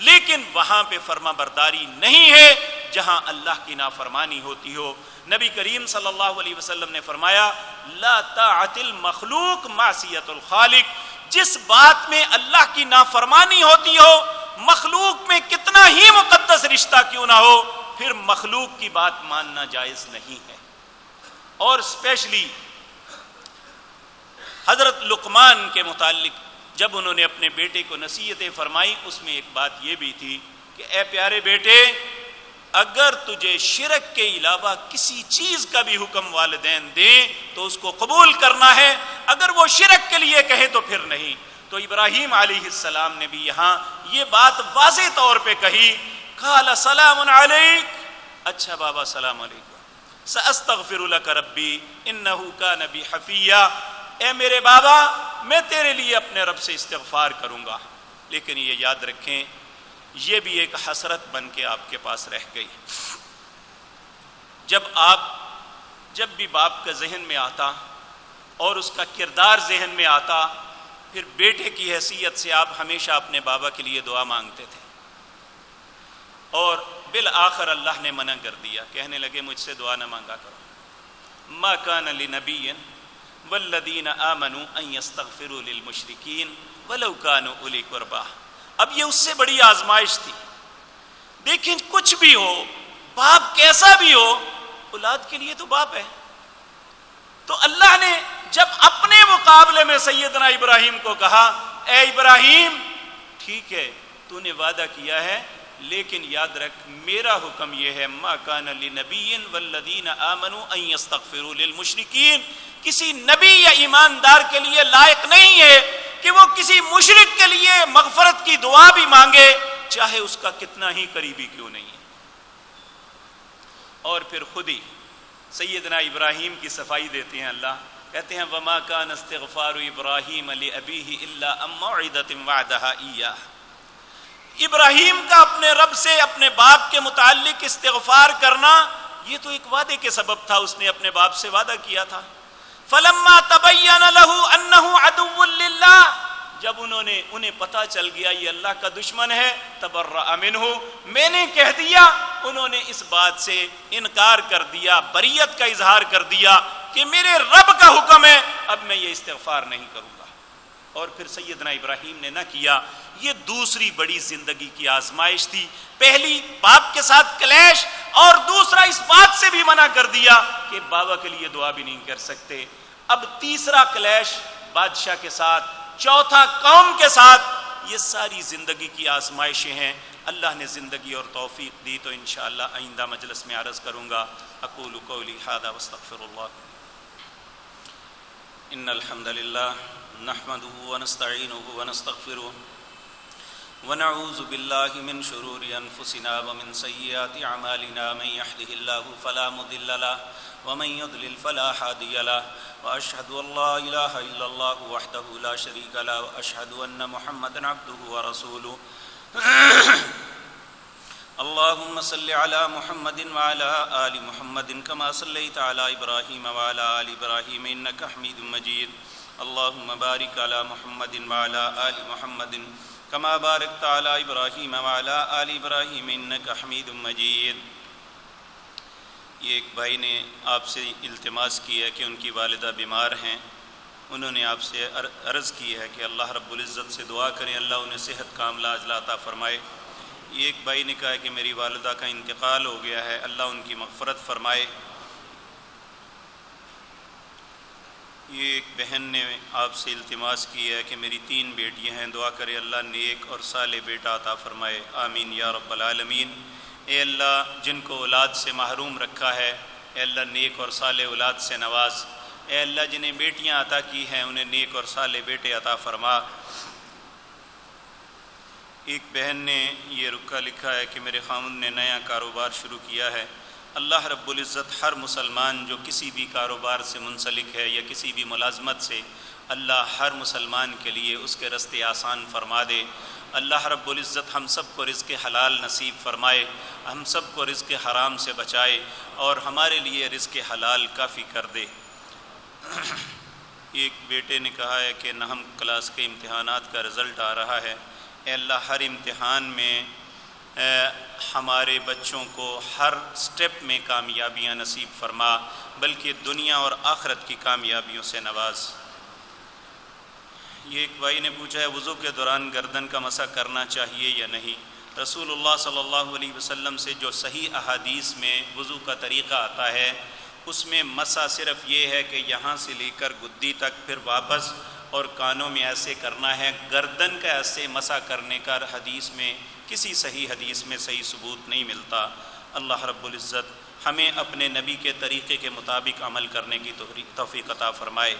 لیکن وہاں پہ فرما برداری نہیں ہے جہاں اللہ کی نافرمانی ہوتی ہو. نبی کریم صلی اللہ علیہ وسلم نے فرمایا لا طاعت المخلوق معصیت الخالق. جس بات میں اللہ کی نافرمانی ہوتی ہو، مخلوق میں کتنا ہی مقدس رشتہ کیوں نہ ہو، پھر مخلوق کی بات ماننا جائز نہیں ہے. اور اسپیشلی حضرت لقمان کے متعلق جب انہوں نے اپنے بیٹے کو نصیحتیں فرمائی، اس میں ایک بات یہ بھی تھی کہ اے پیارے بیٹے، اگر تجھے شرک کے علاوہ کسی چیز کا بھی حکم والدین دیں تو اس کو قبول کرنا ہے، اگر وہ شرک کے لیے کہے تو پھر نہیں. تو ابراہیم علیہ السلام نے بھی یہاں یہ بات واضح طور پہ کہی، قال سلام علیک. اچھا بابا سلام علیکم. سأستغفر لك ربی انہ کان بی حفیہ. اے میرے بابا، میں تیرے لیے اپنے رب سے استغفار کروں گا. لیکن یہ یاد رکھیں، یہ بھی ایک حسرت بن کے آپ کے پاس رہ گئی. جب بھی باپ کا ذہن میں آتا اور اس کا کردار ذہن میں آتا، پھر بیٹے کی حیثیت سے آپ ہمیشہ اپنے بابا کے لیے دعا مانگتے تھے. اور بالآخر اللہ نے منع کر دیا، کہنے لگے مجھ سے دعا نہ مانگا کرو. ما کان لنبی والذین آمنوا ان یستغفروا للمشرکین ولو کانوا اولی قربی. اب یہ اس سے بڑی آزمائش تھی. دیکھیں کچھ بھی ہو، باپ کیسا بھی ہو، اولاد کے لیے تو باپ ہے. تو اللہ نے جب اپنے مقابلے میں سیدنا ابراہیم کو کہا اے ابراہیم ٹھیک ہے تو نے وعدہ کیا ہے، لیکن یاد رکھ میرا حکم یہ ہے ما کان لنبی والذین آمنوا ان یستغفروا للمشرکین. کسی نبی یا ایماندار کے لیے لائق نہیں ہے کہ وہ کسی مشرک کے لیے مغفرت کی دعا بھی مانگے، چاہے اس کا کتنا ہی قریبی کیوں نہیں ہے. اور پھر خود ہی سیدنا ابراہیم کی صفائی دیتے ہیں اللہ، کہتے ہیں وما کان استغفار ابراہیم لابیہ الا عن موعدۃ وعدہا ایاہ. ابراہیم کا اپنے رب سے اپنے باپ کے متعلق استغفار کرنا یہ تو ایک وعدے کے سبب تھا، اس نے اپنے باپ سے وعدہ کیا تھا. فلما تبین لہ انہ عدو للہ، جب انہیں پتا چل گیا یہ اللہ کا دشمن ہے، تبرأ منہ، میں نے کہہ دیا، انہوں نے اس بات سے انکار کر دیا، بریت کا اظہار کر دیا کہ میرے رب کا حکم ہے، اب میں یہ استغفار نہیں کروں گا. اور پھر سیدنا ابراہیم نے نہ کیا. یہ دوسری بڑی زندگی کی آزمائش تھی. پہلی باپ کے ساتھ کلیش، اور دوسرا اس بات سے بھی منع کر دیا کہ بابا کے لیے دعا بھی نہیں کر سکتے. اب تیسرا کلیش بادشاہ کے ساتھ، چوتھا قوم کے ساتھ. یہ ساری زندگی کی آزمائشیں ہیں. اللہ نے زندگی اور توفیق دی تو انشاءاللہ آئندہ مجلس میں عرض کروں گا. اقول قولی ھذا واستغفر اللہ. ان الحمد للہ نحمده ونستعینه ونستغفره ونعوذ باللہ من شرور انفسنا ومن سیئات اعمالنا. من يهده الله فلا مضل له ومن يضلل فلا هادي له واشهد ان لا اله الا الله وحده لا شريك له واشهد ان محمدا عبده ورسوله. اللہ اللهم صل على محمد وعلى آل محمد كما صليت على إبراهيم وعلى آل إبراهيم إنك حميد مجيد اللهم بارك على محمد وعلى آل محمد كما باركت على إبراهيم وعلى آل إبراهيم إنك حميد مجيد۔ یہ ایک بھائی نے آپ سے التماس کی ہے کہ ان کی والدہ بیمار ہیں، انہوں نے آپ سے عرض کی ہے کہ اللہ رب العزت سے دعا کریں اللہ انہیں صحت کاملہ عاجلہ عطا فرمائے۔ یہ ایک بھائی نے کہا ہے کہ میری والدہ کا انتقال ہو گیا ہے، اللہ ان کی مغفرت فرمائے۔ یہ ایک بہن نے آپ سے التماس کی ہے کہ میری 3 بیٹیاں ہیں، دعا کرے اللہ نیک اور صالح بیٹا عطا فرمائے، آمین یا رب العالمین۔ اے اللہ جن کو اولاد سے محروم رکھا ہے، اے اللہ نیک اور صالح اولاد سے نواز، اے اللہ جنہیں بیٹیاں عطا کی ہیں انہیں نیک اور صالح بیٹے عطا فرما۔ ایک بہن نے یہ رکا لکھا ہے کہ میرے خامن نے نیا کاروبار شروع کیا ہے، اللہ رب العزت ہر مسلمان جو کسی بھی کاروبار سے منسلک ہے یا کسی بھی ملازمت سے، اللہ ہر مسلمان کے لیے اس کے رستے آسان فرما دے۔ اللہ رب العزت ہم سب کو رزق حلال نصیب فرمائے، ہم سب کو رزق حرام سے بچائے اور ہمارے لیے رزق حلال کافی کر دے۔ ایک بیٹے نے کہا ہے کہ نہم کلاس کے امتحانات کا رزلٹ آ رہا ہے، اے اللہ ہر امتحان میں ہمارے بچوں کو ہر سٹیپ میں کامیابیاں نصیب فرما، بلکہ دنیا اور آخرت کی کامیابیوں سے نواز۔ یہ ایک بھائی نے پوچھا ہے وضو کے دوران گردن کا مسح کرنا چاہیے یا نہیں؟ رسول اللہ صلی اللہ علیہ وسلم سے جو صحیح احادیث میں وضو کا طریقہ آتا ہے اس میں مسح صرف یہ ہے کہ یہاں سے لے کر گدی تک پھر واپس اور کانوں میں ایسے کرنا ہے، گردن کا ایسے مسح کرنے کا حدیث میں کسی صحیح حدیث میں صحیح ثبوت نہیں ملتا۔ اللہ رب العزت ہمیں اپنے نبی کے طریقے کے مطابق عمل کرنے کی توفیق عطا فرمائے۔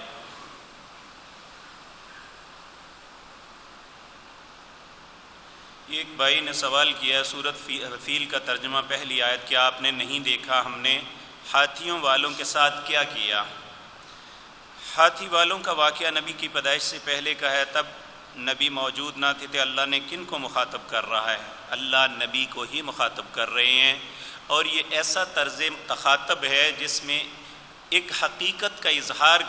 ایک بھائی نے سوال کیا سورۃ فیل کا ترجمہ پہلی آیت کیا آپ نے نہیں دیکھا ہم نے ہاتھیوں والوں کے ساتھ کیا کیا؟ ہاتھی والوں کا واقعہ نبی کی پیدائش سے پہلے کا ہے، تب نبی موجود نہ تھے، اللہ نے کن کو مخاطب کر رہا ہے؟ اللہ نبی کو ہی مخاطب کر رہے ہیں، اور یہ ایسا طرز تخاطب ہے جس میں ایک حقیقت کا اظہار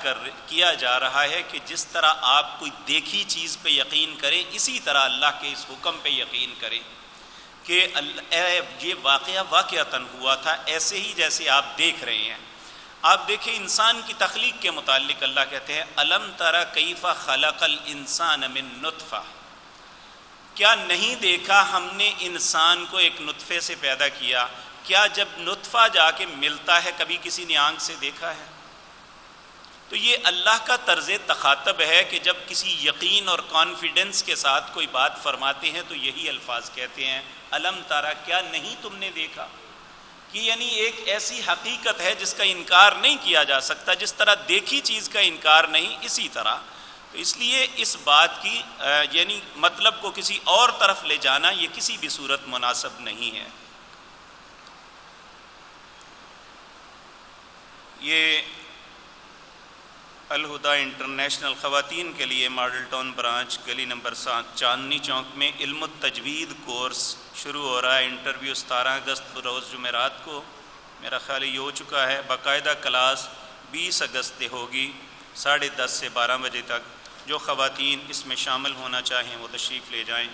کیا جا رہا ہے کہ جس طرح آپ کوئی دیکھی چیز پہ یقین کریں اسی طرح اللہ کے اس حکم پہ یقین کریں کہ یہ واقعہ واقعتاً ہوا تھا ایسے ہی جیسے آپ دیکھ رہے ہیں۔ آپ دیکھیں انسان کی تخلیق کے متعلق اللہ کہتے ہیں الم تری کیف خلق الانسان من نطفہ، کیا نہیں دیکھا ہم نے انسان کو ایک نطفے سے پیدا کیا؟ کیا جب نطفہ جا کے ملتا ہے کبھی کسی نے آنکھ سے دیکھا ہے؟ تو یہ اللہ کا طرز تخاطب ہے کہ جب کسی یقین اور کانفیڈنس کے ساتھ کوئی بات فرماتے ہیں تو یہی الفاظ کہتے ہیں الم تری، کیا نہیں تم نے دیکھا؟ کہ یعنی ایک ایسی حقیقت ہے جس کا انکار نہیں کیا جا سکتا، جس طرح دیکھی چیز کا انکار نہیں اسی طرح۔ تو اس لیے اس بات کی یعنی مطلب کو کسی اور طرف لے جانا یہ کسی بھی صورت مناسب نہیں ہے۔ یہ الہدا انٹرنیشنل خواتین کے لیے ماڈل ٹاؤن برانچ گلی نمبر 7 چاندنی چوک میں علم التجوید کورس شروع ہو رہا ہے۔ انٹرویو 17 اگست روز جمعرات کو میرا خیال یہ ہو چکا ہے، باقاعدہ کلاس 20 اگست سے ہوگی 10:30 سے 12 بجے تک۔ جو خواتین اس میں شامل ہونا چاہیں وہ تشریف لے جائیں۔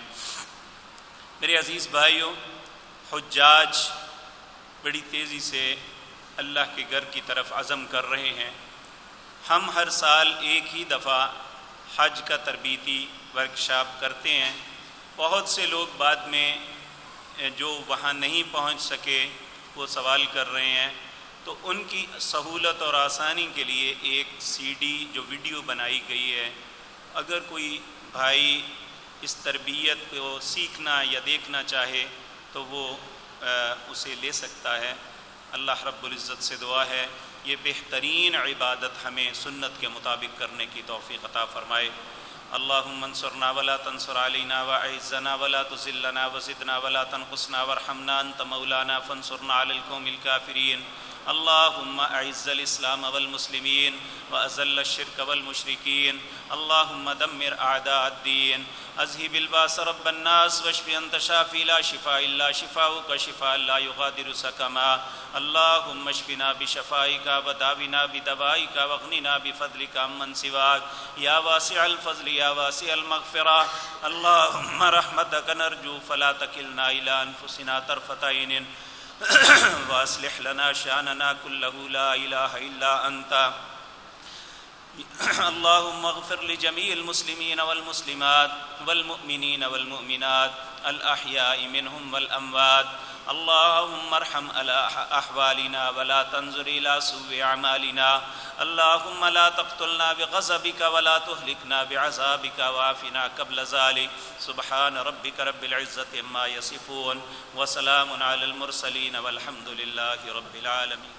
میرے عزیز بھائیوں، حجاج بڑی تیزی سے اللہ کے گھر کی طرف عزم کر رہے ہیں۔ ہم ہر سال ایک ہی دفعہ حج کا تربیتی ورکشاپ کرتے ہیں، بہت سے لوگ بعد میں جو وہاں نہیں پہنچ سکے وہ سوال کر رہے ہیں، تو ان کی سہولت اور آسانی کے لیے ایک CD جو ویڈیو بنائی گئی ہے، اگر کوئی بھائی اس تربیت کو سیکھنا یا دیکھنا چاہے تو وہ اسے لے سکتا ہے۔ اللہ رب العزت سے دعا ہے یہ بہترین عبادت ہمیں سنت کے مطابق کرنے کی توفیق عطا فرمائے۔ اللہم انصرنا ولا تنصر علینا واعزنا ولا تذلنا وزدنا ولا تنقصنا وارحمنا انت مولانا فانصرنا علی القوم الکافرین۔ اللهم أعز الإسلام والمسلمين وأذل الشرك والمشركين اللهم دمر أعداء الدين أذهب الباس رب الناس واشف أنت شافي لا شفاء إلا شفاؤك شفاء لا يغادر سقما اللهم اشفنا بشفائك وداونا بدوائك واغننا بفضلك عمن سواك يا واسع الفضل يا واسع المغفرة اللهم رحمتك نرجو فلا تكلنا إلى أنفسنا طرفة عين واصلح لنا شأننا كله لا إله إلا أنت اللهم اغفر لجميع المسلمين والمسلمات والمؤمنين والمؤمنات الأحياء منهم والأموات اللهم ارحم على أحوالنا ولا تنظر إلى سوء أعمالنا اللهم لا تقتلنا بغضبك ولا تهلكنا بعذابك وعافنا قبل ذلك سبحان ربك رب العزة عما يصفون وسلام على المرسلين والحمد لله رب العالمين.